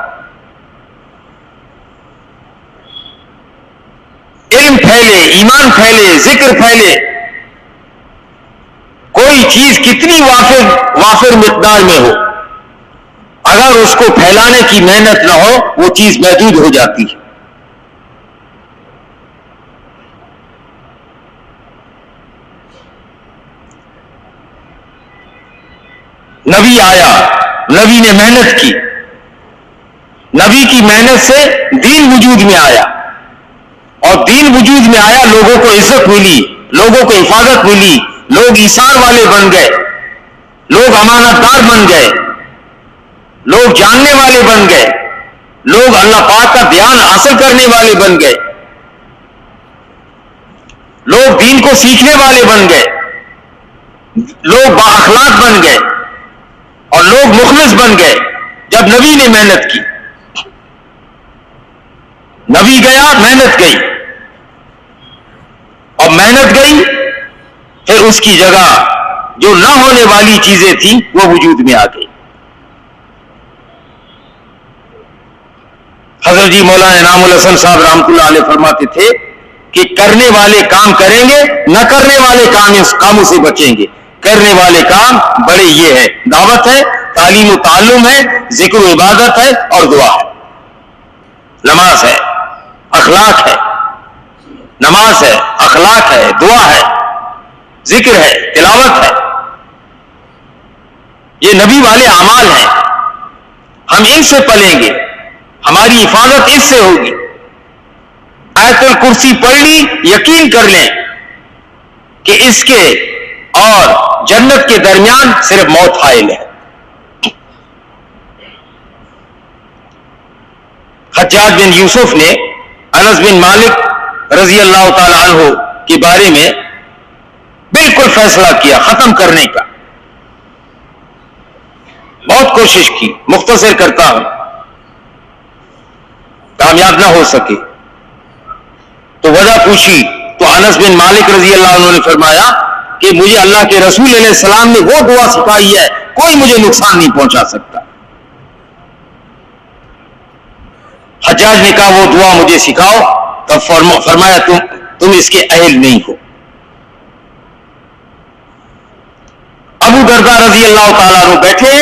علم پھیلے, ایمان پھیلے, ذکر پھیلے. کوئی چیز کتنی وافر مقدار میں ہو, اگر اس کو پھیلانے کی محنت نہ ہو وہ چیز محدود ہو جاتی ہے. نبی آیا, نبی نے محنت کی, نبی کی محنت سے دین وجود میں آیا, اور دین وجود میں آیا, لوگوں کو عزت ملی, لوگوں کو حفاظت ملی, لوگ ایثار والے بن گئے, لوگ امانت دار بن گئے, لوگ جاننے والے بن گئے, لوگ اللہ پاک کا دھیان حاصل کرنے والے بن گئے, لوگ دین کو سیکھنے والے بن گئے, لوگ بااخلاق بن گئے اور لوگ مخلص بن گئے جب نبی نے محنت کی. نبی گیا, محنت گئی, اور محنت گئی پھر اس کی جگہ جو نہ ہونے والی چیزیں تھیں وہ وجود میں آ گئی. حضرت جی مولانا انعام الحسن صاحب رحمۃ اللہ علیہ فرماتے تھے کہ کرنے والے کام کریں گے, نہ کرنے والے کاموں سے بچیں گے. کرنے والے کام بڑے یہ ہے, دعوت ہے, تعلیم و تعلم ہے, ذکر و عبادت ہے اور دعا ہے. نماز ہے, اخلاق ہے, نماز ہے, اخلاق ہے, دعا ہے, ذکر ہے, تلاوت ہے. یہ نبی والے اعمال ہیں. ہم ان سے پلیں گے, ہماری حفاظت اس سے ہوگی. آیت الکرسی پڑھ لی, یقین کر لیں کہ اس کے اور جنت کے درمیان صرف موت حائل ہے. حجاج بن یوسف نے انس بن مالک رضی اللہ تعالی عنہ کے بارے میں بالکل فیصلہ کیا ختم کرنے کا. بہت کوشش کی, مختصر کرتا ہوں, کامیاب نہ ہو سکے. تو وجہ پوچھی تو انس بن مالک رضی اللہ عنہ نے فرمایا کہ مجھے اللہ کے رسول علیہ السلام نے وہ دعا سکھائی ہے, کوئی مجھے نقصان نہیں پہنچا سکتا. حجاج نے کہا وہ دعا مجھے سکھاؤ. تب فرمایا تم اس کے اہل نہیں ہو. ابو درداء رضی اللہ تعالیٰ عنہ بیٹھے,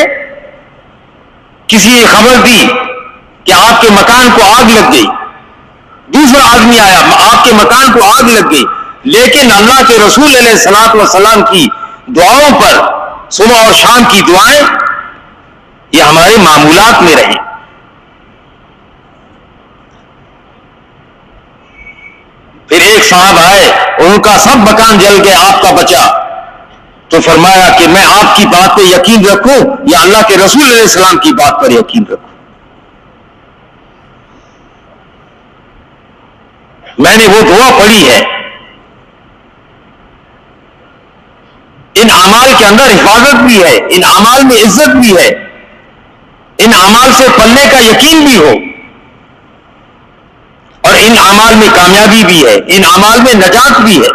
کسی نے خبر دی کہ آپ کے مکان کو آگ لگ گئی. دوسرا آدمی آیا, آپ کے مکان کو آگ لگ گئی, لیکن اللہ کے رسول علیہ الصلوۃ والسلام کی دعاؤں پر صبح اور شام کی دعائیں یہ ہمارے معمولات میں رہیں. پھر ایک صاحب آئے, ان کا سب مکان جل گیا, آپ کا بچا, تو فرمایا کہ میں آپ کی بات پہ یقین رکھوں یا اللہ کے رسول علیہ السلام کی بات پر یقین رکھوں. میں نے وہ دعا پڑھی ہے. ان اعمال کے اندر حفاظت بھی ہے, ان اعمال میں عزت بھی ہے, ان اعمال سے پلنے کا یقین بھی ہو, اور ان اعمال میں کامیابی بھی ہے, ان اعمال میں نجات بھی ہے,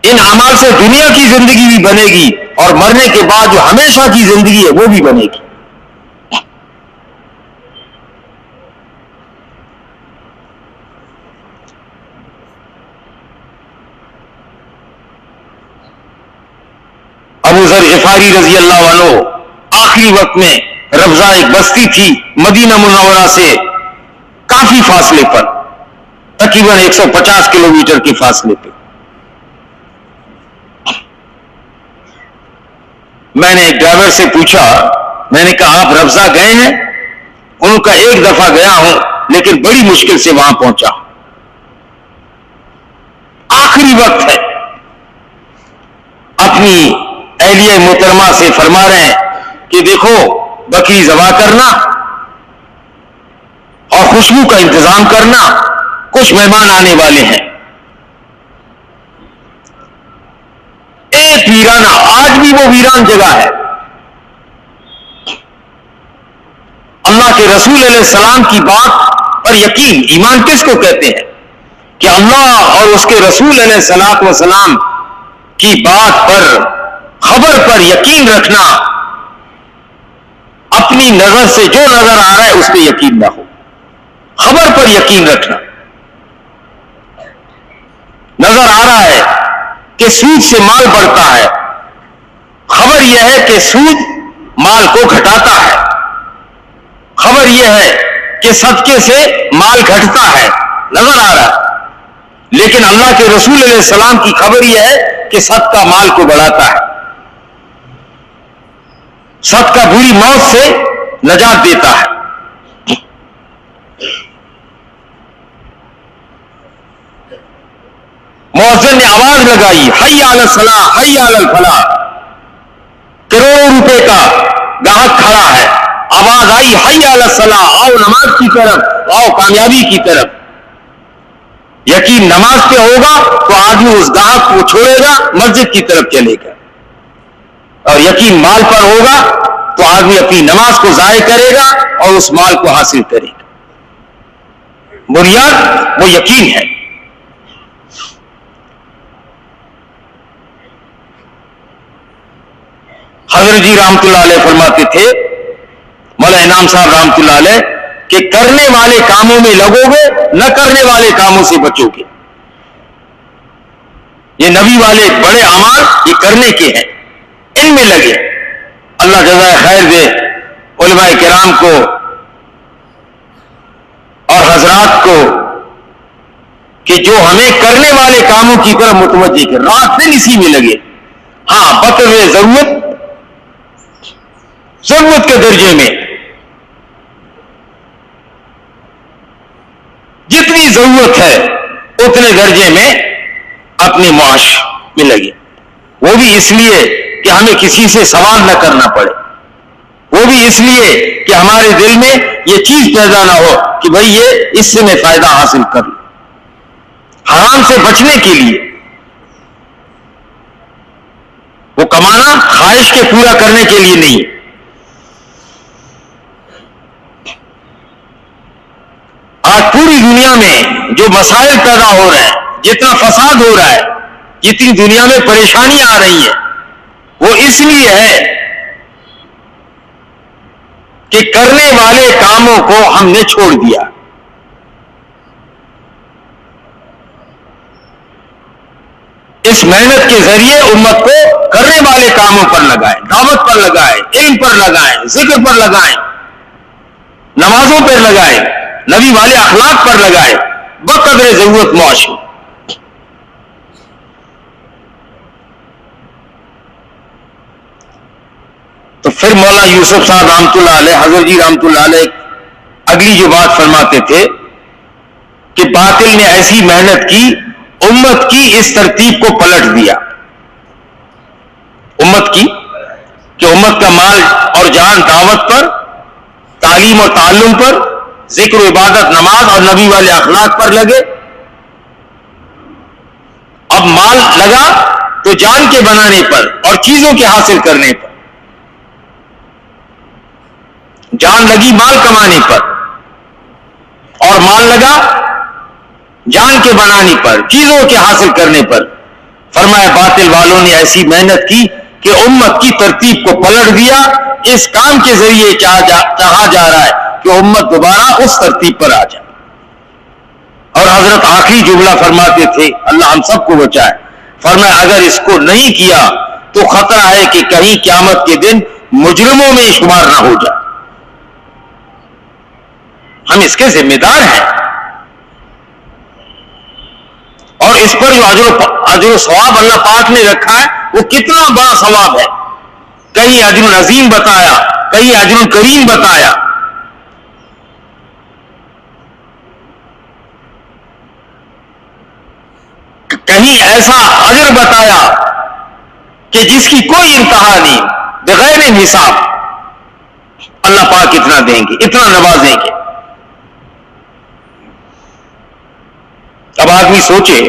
ان اعمال سے دنیا کی زندگی بھی بنے گی اور مرنے کے بعد جو ہمیشہ کی زندگی ہے وہ بھی بنے گی. ابو ذر غفاری رضی اللہ عنہ آخری وقت میں ربضہ ایک بستی تھی مدینہ منورہ سے کافی فاصلے پر, تقریباً 150 کلومیٹر کے فاصلے پہ. میں نے ایک ڈرائیور سے پوچھا, میں نے کہا آپ ربضہ گئے ہیں؟ انہوں کا ایک دفعہ گیا ہوں لیکن بڑی مشکل سے وہاں پہنچا, آخری وقت ہے. اپنی اہلیہ محترمہ سے فرما رہے ہیں کہ دیکھو بکری ذبح کرنا اور خوشبو کا انتظام کرنا, کچھ مہمان آنے والے ہیں. ایک ویرانہ, آج بھی وہ ویران جگہ ہے. اللہ کے رسول علیہ السلام کی بات پر یقین, ایمان کس کو کہتے ہیں کہ اللہ اور اس کے رسول علیہ الصلوۃ والسلام کی بات پر, خبر پر یقین رکھنا. اپنی نظر سے جو نظر آ رہا ہے اس پہ یقین نہ ہو, خبر پر یقین رکھنا. نظر آ رہا ہے کہ سود سے مال بڑھتا ہے, خبر یہ ہے کہ سود مال کو گھٹاتا ہے. خبر یہ ہے کہ صدقے سے مال گھٹتا ہے, نظر آ رہا ہے. لیکن اللہ کے رسول علیہ السلام کی خبر یہ ہے کہ صدقہ مال کو بڑھاتا ہے, صدقہ بری موت سے نجات دیتا ہے. مؤذن نے آواز لگائی, حی علی الصلاۃ حی علی الفلاح. کروڑوں روپے کا گاہک کھڑا ہے, آواز آئی حی علی الصلاۃ, آؤ نماز کی طرف, آؤ کامیابی کی طرف. یقین نماز پہ ہوگا تو آدمی اس گاہک کو چھوڑے گا, مسجد کی طرف چلے گا, اور یقین مال پر ہوگا تو آدمی اپنی نماز کو ضائع کرے گا اور اس مال کو حاصل کرے گا. بنیاد وہ یقین ہے. حضرت جی رحمت اللہ علیہ فرماتے تھے, مولانا انعام صاحب رحمت اللہ علیہ, کہ کرنے والے کاموں میں لگو گے, نہ کرنے والے کاموں سے بچو گے. یہ نبی والے بڑے اعمال یہ کرنے کے ہیں, ان میں لگے. اللہ جزائے خیر دے علماء کرام کو اور حضرات کو کہ جو ہمیں کرنے والے کاموں کی طرف متوجہ کر, رات دن اسی میں لگے. ہاں بطور ضرورت کے درجے میں جتنی ضرورت ہے اتنے درجے میں اپنے معاش میں لگے. وہ بھی اس لیے کہ ہمیں کسی سے سوال نہ کرنا پڑے, وہ بھی اس لیے کہ ہمارے دل میں یہ چیز پیدا نہ ہو کہ بھئی یہ اس سے میں فائدہ حاصل کر لوں. حرام سے بچنے کے لیے وہ کمانا خواہش کے پورا کرنے کے لیے نہیں. آج پوری دنیا میں جو مسائل پیدا ہو رہے ہیں, جتنا فساد ہو رہا ہے, جتنی دنیا میں پریشانیاں آ رہی ہیں, وہ اس لیے ہے کہ کرنے والے کاموں کو ہم نے چھوڑ دیا. اس محنت کے ذریعے امت کو کرنے والے کاموں پر لگائیں, دعوت پر لگائیں, علم پر لگائیں, ذکر پر لگائیں, نمازوں پر لگائیں, نبی والے اخلاق پر لگائیں, بقدر ضرورت معاشی. تو پھر مولا یوسف صاحب رحمۃ اللہ علیہ، حضرت جی رحمۃ اللہ علیہ اگلی جو بات فرماتے تھے کہ باطل نے ایسی محنت کی، امت کی اس ترتیب کو پلٹ دیا. امت کی کہ امت کا مال اور جان دعوت پر، تعلیم اور تعلم پر، ذکر و عبادت، نماز اور نبی والے اخلاق پر لگے. اب مال لگا تو جان کے بنانے پر اور چیزوں کے حاصل کرنے پر. جان لگی مال کمانے پر، اور مال لگا جان کے بنانے پر، چیزوں کے حاصل کرنے پر. فرمایا باطل والوں نے ایسی محنت کی کہ امت کی ترتیب کو پلٹ دیا. اس کام کے ذریعے چاہا جا رہا ہے کہ امت دوبارہ اس ترتیب پر آ جائے. اور حضرت آخری جملہ فرماتے تھے، اللہ ہم سب کو بچائے، فرمایا اگر اس کو نہیں کیا تو خطرہ ہے کہ کہیں قیامت کے دن مجرموں میں شمار نہ ہو جائے. ہم اس کے ذمہ دار ہیں، اور اس پر جو اجر و ثواب اللہ پاک نے رکھا ہے وہ کتنا بڑا ثواب ہے. کہیں اجر عظیم بتایا، کہیں اجر کریم بتایا. کہیں ایسا اجر بتایا کہ جس کی کوئی انتہا نہیں، بغیر حساب. اللہ پاک اتنا دیں گے، اتنا نوازیں گے. اب آدمی سوچے،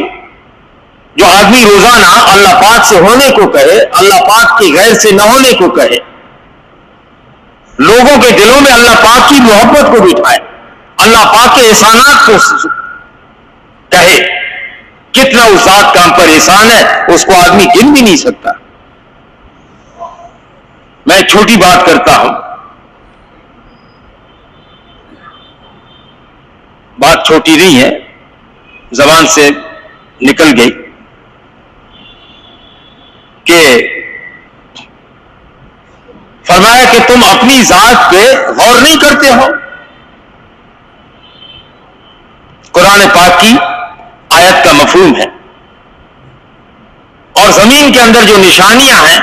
جو آدمی روزانہ اللہ پاک سے ہونے کو کہے، اللہ پاک کے غیر سے نہ ہونے کو کہے، لوگوں کے دلوں میں اللہ پاک کی محبت کو بٹھائے، اللہ پاک کے احسانات کو کہے، کتنا اس ذات کا ہم پر احسان ہے اس کو آدمی گن بھی نہیں سکتا. میں ایک چھوٹی بات کرتا ہوں، بات چھوٹی نہیں ہے، زبان سے نکل گئی کہ فرمایا کہ تم اپنی ذات پہ غور نہیں کرتے ہو. قرآن پاک کی آیت کا مفہوم ہے، اور زمین کے اندر جو نشانیاں ہیں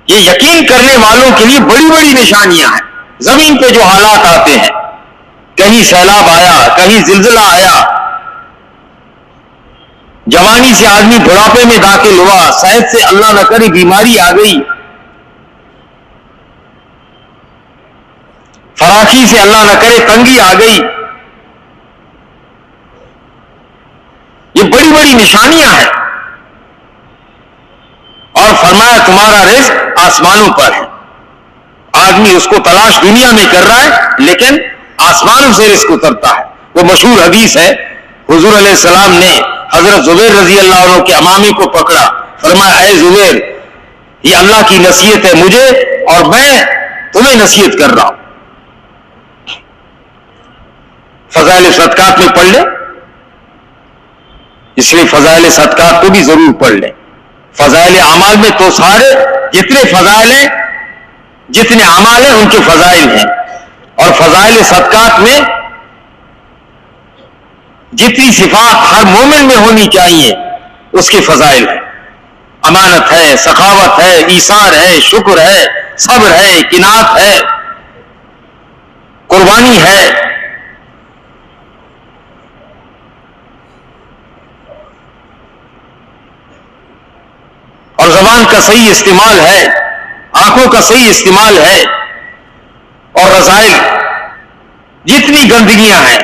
یہ یقین کرنے والوں کے لیے بڑی بڑی نشانیاں ہیں. زمین پہ جو حالات آتے ہیں، کہیں سیلاب آیا، کہیں زلزلہ آیا، جوانی سے آدمی بڑھاپے میں داخل ہوا، صحت سے اللہ نہ کرے بیماری آ گئی، فراخی سے اللہ نہ کرے تنگی آ گئی. یہ بڑی بڑی نشانیاں ہیں. اور فرمایا تمہارا رزق آسمانوں پر ہے. آدمی اس کو تلاش دنیا میں کر رہا ہے، لیکن آسمانوں سے رزق اترتا ہے. وہ مشہور حدیث ہے، حضور علیہ السلام نے حضرت زبیر رضی اللہ عنہ کے امامی کو پکڑا، فرمایا اے زبیر، یہ اللہ کی نصیحت ہے مجھے اور میں تمہیں نصیحت کر رہا ہوں. فضائل صدقات میں پڑھ لیں، اس لیے فضائل صدقات کو بھی ضرور پڑھ لیں. فضائل اعمال میں تو سارے جتنے فضائل ہیں، جتنے اعمال ہیں ان کے فضائل ہیں، اور فضائل صدقات میں جتنی صفات ہر مومن میں ہونی چاہیے اس کے فضائل ہیں. امانت ہے، سخاوت ہے، ایثار ہے، شکر ہے، صبر ہے، قناعت ہے، قربانی ہے. اور زبان کا صحیح استعمال ہے، آنکھوں کا صحیح استعمال ہے، اور رذائل جتنی گندگیاں ہیں،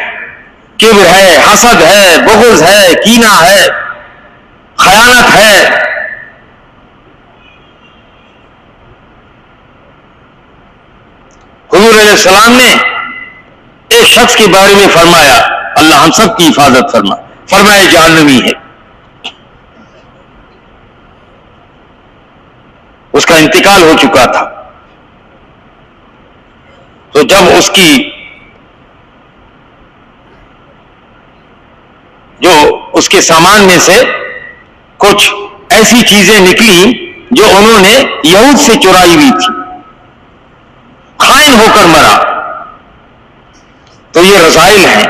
کبر ہے، حسد ہے، بغض ہے، کینہ ہے، خیانت ہے، حضور علیہ السلام نے ایک شخص کے بارے میں فرمایا، اللہ ہم سب کی حفاظت فرمایا جہنمی ہے. اس کا انتقال ہو چکا تھا، تو جب اس کی جو اس کے سامان میں سے کچھ ایسی چیزیں نکلی جو انہوں نے یہود سے چرائی ہوئی تھی، خائن ہو کر مرا. تو یہ رذائل ہیں.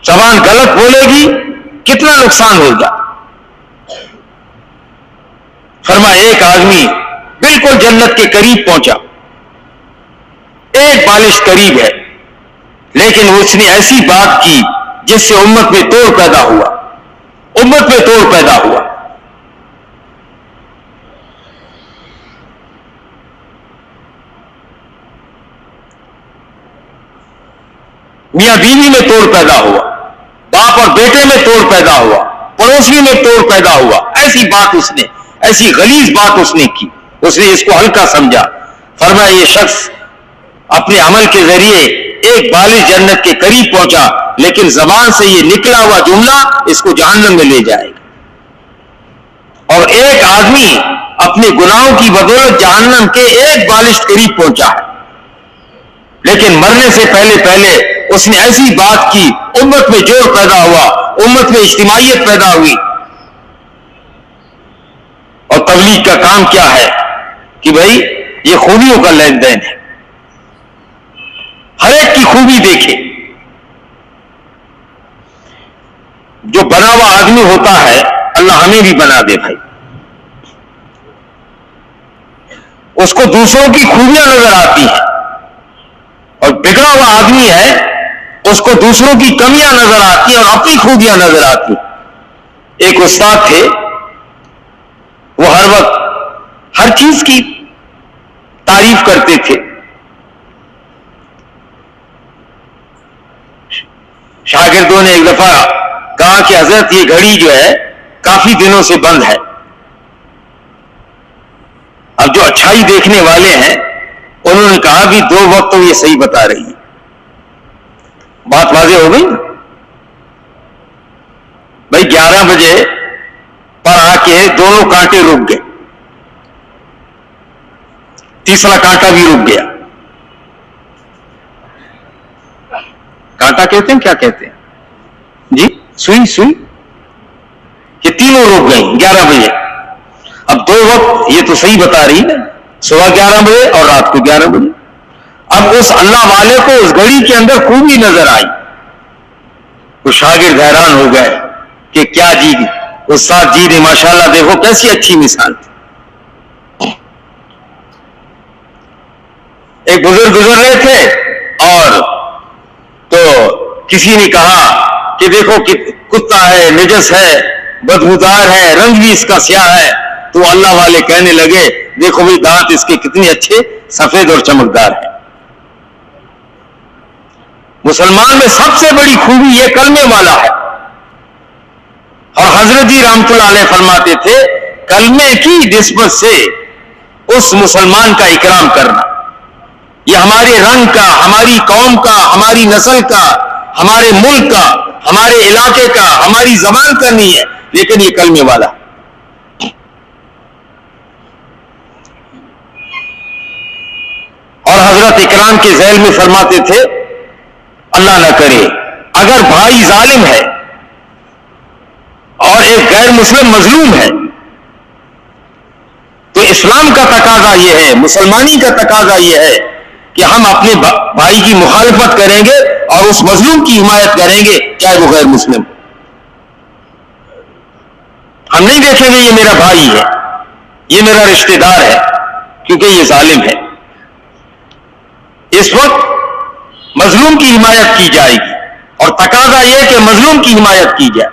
زبان غلط بولے گی کتنا نقصان ہوگا. فرمایا ایک آدمی بالکل جنت کے قریب پہنچا، ایک بالش قریب ہے، لیکن اس نے ایسی بات کی جس سے امت میں توڑ پیدا ہوا، امت میں توڑ پیدا ہوا. میاں بیوی میں توڑ پیدا ہوا، باپ اور بیٹے میں توڑ پیدا ہوا، پڑوسی میں توڑ پیدا ہوا. ایسی بات اس نے، ایسی غلیظ بات اس نے کی. اس نے اس کو ہلکا سمجھا. فرمایا یہ شخص اپنے عمل کے ذریعے ایک بالش جنت کے قریب پہنچا، لیکن زبان سے یہ نکلا ہوا جملہ اس کو جہنم میں لے جائے گا. اور ایک آدمی اپنے گناہوں کی بدولت جہنم کے ایک بالش قریب پہنچا ہے، لیکن مرنے سے پہلے اس نے ایسی بات کی، امت میں جوڑ پیدا ہوا، امت میں اجتماعیت پیدا ہوئی. اور تبلیغ کا کام کیا ہے کہ بھائی یہ خوبیوں کا لین دین ہے، ہر ایک کی خوبی دیکھے. جو بنا ہوا آدمی ہوتا ہے، اللہ ہمیں بھی بنا دے بھائی، اس کو دوسروں کی خوبیاں نظر آتی ہیں، اور بگڑا ہوا آدمی ہے اس کو دوسروں کی کمیاں نظر آتی ہیں اور اپنی خوبیاں نظر آتی ہیں. ایک استاد تھے، وہ ہر وقت ہر چیز کی تعریف کرتے تھے. شاگردوں نے ایک دفعہ کہا کہ حضرت یہ گھڑی جو ہے کافی دنوں سے بند ہے. اب جو اچھائی دیکھنے والے ہیں انہوں نے کہا بھی 2 وقت تو یہ صحیح بتا رہی ہے. بات واضح ہو گئی نا بھائی. 11 بجے پر آ کے دونوں کانٹے رک گئے، تیسرا کانٹا بھی رک گیا. کانٹا کہتے ہیں، کیا کہتے ہیں جی؟ سوئی. یہ تینوں رک گئی 11 بجے. اب 2 وقت یہ تو صحیح بتا رہی نا، صبح 11 بجے اور رات کو 11 بجے. اب اس اللہ والے کو اس گھڑی کے اندر خوبی نظر آئی. وہ شاگرد حیران ہو گئے کہ کیا جی استاد جی نے ماشاءاللہ دیکھو کیسی اچھی مثال تھی. ایک بزرگ گزر رہے تھے اور تو کسی نے کہا کہ دیکھو کتا ہے، نجس ہے، بدبودار ہے، رنگ بھی اس کا سیاہ ہے. تو اللہ والے کہنے لگے دیکھو بھی دانت اس کے کتنے اچھے سفید اور چمکدار ہیں. مسلمان میں سب سے بڑی خوبی یہ کلمے والا ہے. اور حضرت جی رحمت اللہ علیہ فرماتے تھے کلمے کی نسبت سے اس مسلمان کا اکرام کرنا، یہ ہمارے رنگ کا، ہماری قوم کا، ہماری نسل کا، ہمارے ملک کا، ہمارے علاقے کا، ہماری زبان کا نہیں ہے، لیکن یہ کلمے والا. اور حضرت اکرام کے ذیل میں فرماتے تھے اللہ نہ کرے اگر بھائی ظالم ہے اور ایک غیر مسلم مظلوم ہے تو اسلام کا تقاضا یہ ہے، مسلمانی کا تقاضا یہ ہے کہ ہم اپنے بھائی کی مخالفت کریں گے اور اس مظلوم کی حمایت کریں گے چاہے وہ غیر مسلم. ہم نہیں دیکھیں گے یہ میرا بھائی ہے، یہ میرا رشتہ دار ہے، کیونکہ یہ ظالم ہے. اس وقت مظلوم کی حمایت کی جائے گی اور تقاضا یہ کہ مظلوم کی حمایت کی جائے.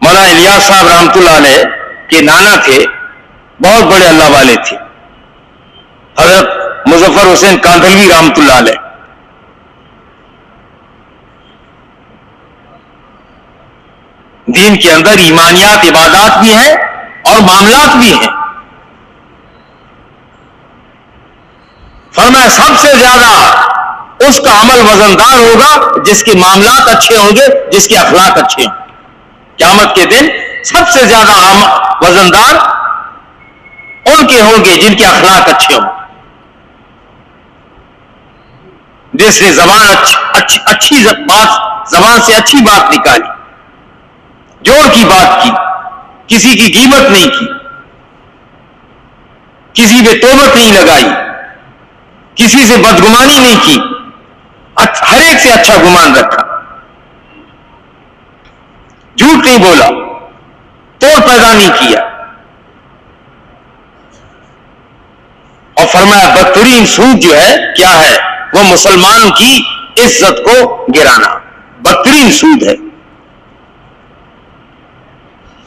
مولانا الیاس صاحب رحمت اللہ علیہ کے نانا تھے، بہت بڑے اللہ والے تھے، حضرت مظفر حسین کاندھلوی رحمت اللہ علیہ. دین کے اندر ایمانیات، عبادات بھی ہیں اور معاملات بھی ہیں. فرمایا سب سے زیادہ اس کا عمل وزندار ہوگا جس کے معاملات اچھے ہوں گے، جس کے اخلاق اچھے ہوں گے. قیامت کے دن سب سے زیادہ وزندار ان کے ہوں گے جن کے اخلاق اچھے ہوں گے، جس نے اچھی بات، زبان سے اچھی بات نکالی، جوڑ کی بات کی، کسی کی غیبت نہیں کی، کسی پہ تہمت نہیں لگائی، کسی سے بدگمانی نہیں کی، ہر ایک سے اچھا گمان رکھا، جھوٹ نہیں بولا، توڑ پیدا نہیں کیا، اور فرمایا بدترین سود جو ہے کیا ہے؟ وہ مسلمان کی عزت کو گرانا، بدترین سود ہے۔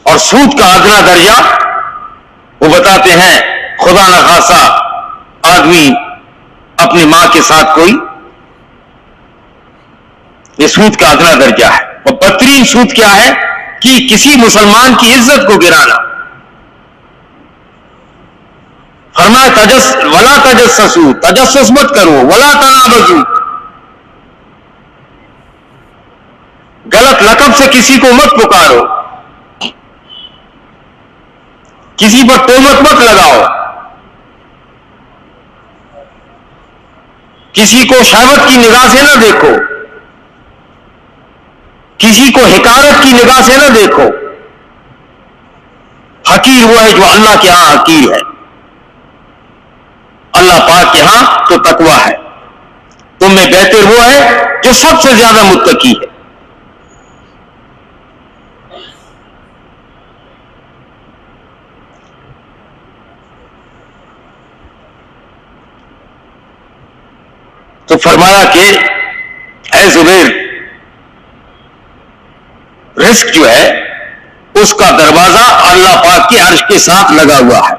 اور سود کا ادنا درجہ وہ بتاتے ہیں، خدا نخواستہ آدمی اپنی ماں کے ساتھ کوئی، یہ سود کا ادنا درجہ ہے۔ اور بدترین سود کیا ہے؟ کہ کسی مسلمان کی عزت کو گرانا۔ فرمایا ولا تجسسوا، تجسس مت کرو، ولا تنابزوا، غلط لقب سے کسی کو مت پکارو، کسی پر تہمت مت لگاؤ، کسی کو شہوت کی نگاہ سے نہ دیکھو، کسی کو حقارت کی نگاہ سے نہ دیکھو۔ حقیر وہ ہے جو اللہ کے ہاں حقیر ہے، اللہ پاک کے ہاں تو تقویٰ ہے۔ تم میں بہتر وہ ہے جو سب سے زیادہ متقی ہے۔ تو فرمایا کہ اے زبیر، رزق جو ہے اس کا دروازہ اللہ پاک کے عرش کے ساتھ لگا ہوا ہے،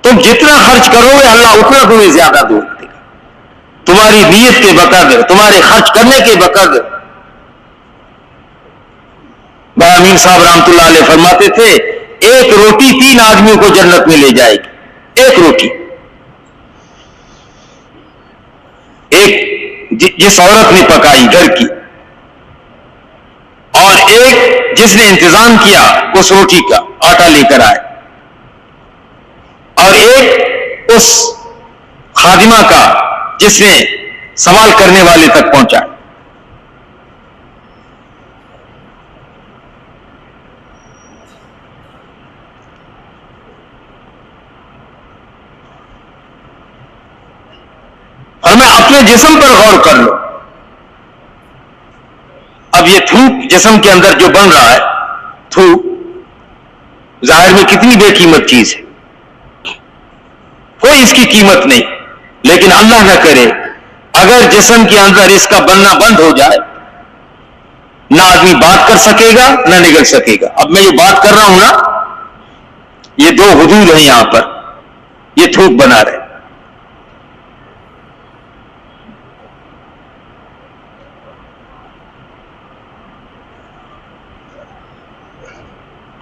تم جتنا خرچ کرو گے اللہ اتنا تمہیں زیادہ دے گا، تمہاری نیت کے بقدر، تمہارے خرچ کرنے کے بقدر۔ بھائی امین صاحب رحمۃ اللہ علیہ فرماتے تھے، ایک روٹی 3 آدمیوں کو جنت میں لے جائے گی، ایک روٹی، ایک جس عورت نے پکائی گھر کی، اور ایک جس نے انتظام کیا اس روٹی کا، آٹا لے کر آئے، اور ایک اس خادمہ کا جس نے سوال کرنے والے تک پہنچا۔ اور میں اپنے جسم پر غور کر لو، اب یہ تھوک جسم کے اندر جو بن رہا ہے، تھوک ظاہر میں کتنی بے قیمت چیز ہے، کوئی اس کی قیمت نہیں، لیکن اللہ نہ کرے اگر جسم کے اندر اس کا بننا بند ہو جائے، نہ آدمی بات کر سکے گا نہ نگل سکے گا۔ اب میں جو بات کر رہا ہوں نا، یہ 2 حدود ہیں یہاں پر، یہ تھوک بنا رہے،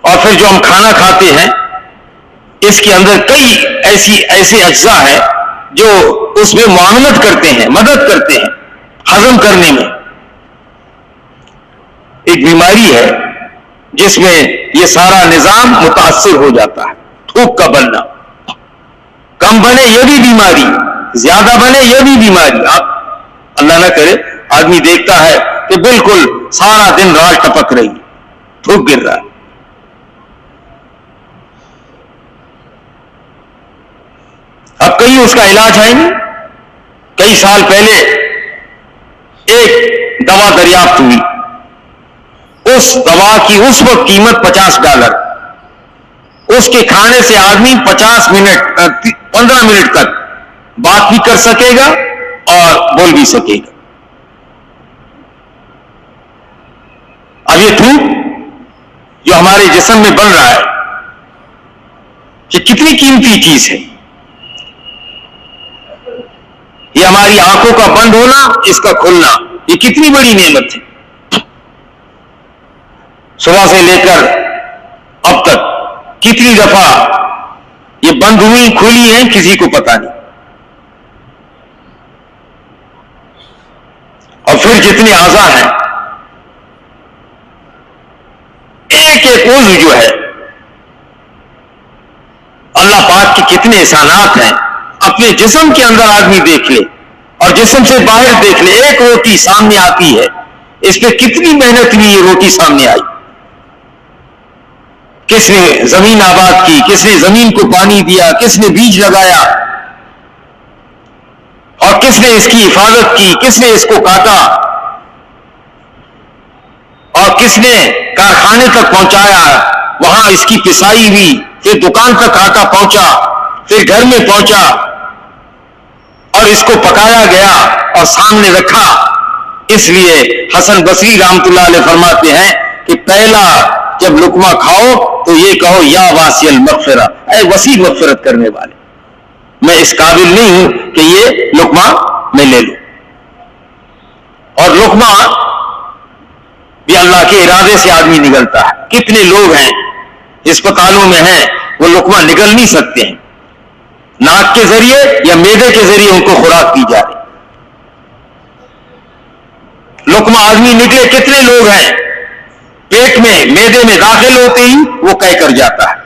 اور پھر جو ہم کھانا کھاتے ہیں اس کے اندر کئی ایسے اجزاء ہیں جو اس میں معاونت کرتے ہیں، مدد کرتے ہیں ہضم کرنے میں۔ ایک بیماری ہے جس میں یہ سارا نظام متاثر ہو جاتا ہے، تھوک کا بننا، کم بنے یہ بھی بیماری، زیادہ بنے یہ بھی بیماری۔ آپ اللہ نہ کرے آدمی دیکھتا ہے کہ بالکل سارا دن رات ٹپک رہی، تھوک گر رہا ہے۔ اب کہیں اس کا علاج ہے نہیں۔ کئی سال پہلے ایک دوا دریافت ہوئی، اس دوا کی اس وقت قیمت $50، اس کے کھانے سے آدمی 15 منٹ تک بات بھی کر سکے گا اور بول بھی سکے گا۔ اب یہ تھوک جو ہمارے جسم میں بن رہا ہے، یہ کتنی قیمتی چیز ہے۔ یہ ہماری آنکھوں کا بند ہونا، اس کا کھلنا، یہ کتنی بڑی نعمت ہے۔ صبح سے لے کر اب تک کتنی دفعہ یہ بند ہوئی کھلی ہیں کسی کو پتا نہیں۔ اور پھر جتنے اعضاء ہیں، ایک ایک عضو جو ہے، اللہ پاک کے کتنے احسانات ہیں۔ اپنے جسم کے اندر آدمی دیکھ لے اور جسم سے باہر دیکھ لے، ایک روٹی سامنے آتی ہے، اس پہ کتنی محنت ہوئی یہ روٹی سامنے آئی، کس نے زمین آباد کی، کس نے زمین کو پانی دیا، کس نے بیج لگایا، اور کس نے اس کی حفاظت کی، کس نے اس کو کاٹا، اور کس نے کارخانے تک پہنچایا، وہاں اس کی پسائی ہوئی، پھر دکان تک آٹا پہنچا، پھر گھر میں پہنچا اور اس کو پکایا گیا اور سامنے رکھا. اس لیے حسن بصری رحمۃ اللہ علیہ فرماتے ہیں کہ پہلا جب لقمہ کھاؤ تو یہ کہو یا واسع المغفرہ، اے وسیع مغفرت کرنے والے، میں اس قابل نہیں ہوں کہ یہ لقمہ میں لے لوں. اور لقمہ بھی اللہ کے ارادے سے آدمی نگلتا ہے. کتنے لوگ ہیں ہسپتالوں میں ہیں وہ لقمہ نگل نہیں سکتے ہیں، ناک کے ذریعے یا معدے کے ذریعے ان کو خوراک دی جا رہی. لقمہ آدمی نکلے کتنے لوگ ہیں پیٹ میں معدے میں داخل ہوتے ہی وہ کہہ کر جاتا ہے،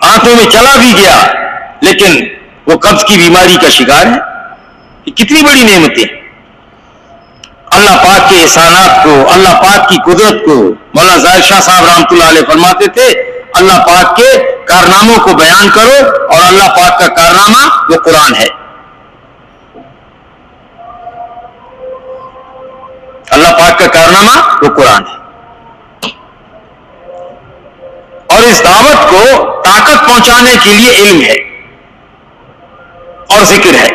آنکھوں میں چلا بھی گیا لیکن وہ قبض کی بیماری کا شکار ہے. یہ کتنی بڑی نعمتیں ہیں. اللہ پاک کے احسانات کو، اللہ پاک کی قدرت کو مولانا ظاہر شاہ صاحب رحمۃ اللہ علیہ فرماتے تھے اللہ پاک کے کارناموں کو بیان کرو، اور اللہ پاک کا کارنامہ وہ قرآن ہے. اللہ پاک کا کارنامہ وہ قرآن ہے. اور اس دعوت کو طاقت پہنچانے کے لیے علم ہے اور ذکر ہے.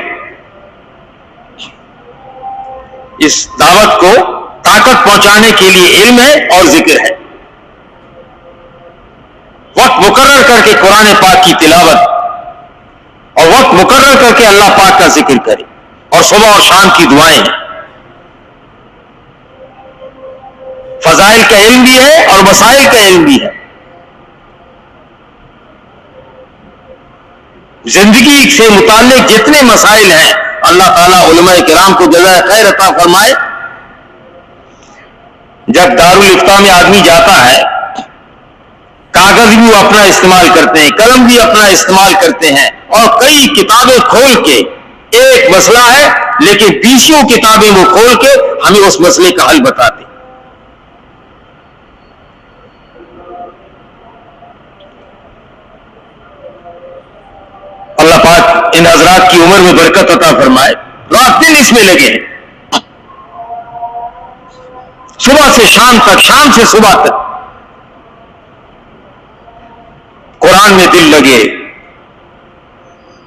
اس دعوت کو طاقت پہنچانے کے لیے علم ہے اور ذکر ہے. وقت مقرر کر کے قرآن پاک کی تلاوت اور وقت مقرر کر کے اللہ پاک کا ذکر کرے، اور صبح اور شام کی دعائیں ہیں. فضائل کا علم بھی ہے اور مسائل کا علم بھی ہے. زندگی سے متعلق جتنے مسائل ہیں اللہ تعالیٰ علماء کرام کو جزائے خیر عطا فرمائے. جب دارالافتاء میں آدمی جاتا ہے کاغذ بھی وہ اپنا استعمال کرتے ہیں، قلم بھی اپنا استعمال کرتے ہیں، اور کئی کتابیں کھول کے ایک مسئلہ ہے لیکن 20 کتابیں وہ کھول کے ہمیں اس مسئلے کا حل بتاتے ہیں. اللہ پاک ان حضرات کی عمر میں برکت عطا فرمائے. رات دن اس میں لگے ہیں، صبح سے شام تک، شام سے صبح تک قرآن میں دل لگے،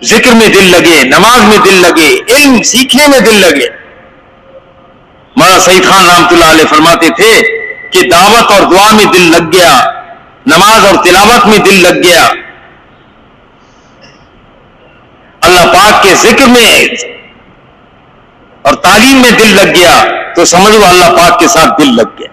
ذکر میں دل لگے، نماز میں دل لگے، علم سیکھنے میں دل لگے. مولانا سعید خان رحمۃ اللہ علیہ فرماتے تھے کہ دعوت اور دعا میں دل لگ گیا، نماز اور تلاوت میں دل لگ گیا، اللہ پاک کے ذکر میں اور تعلیم میں دل لگ گیا، تو سمجھو اللہ پاک کے ساتھ دل لگ گیا.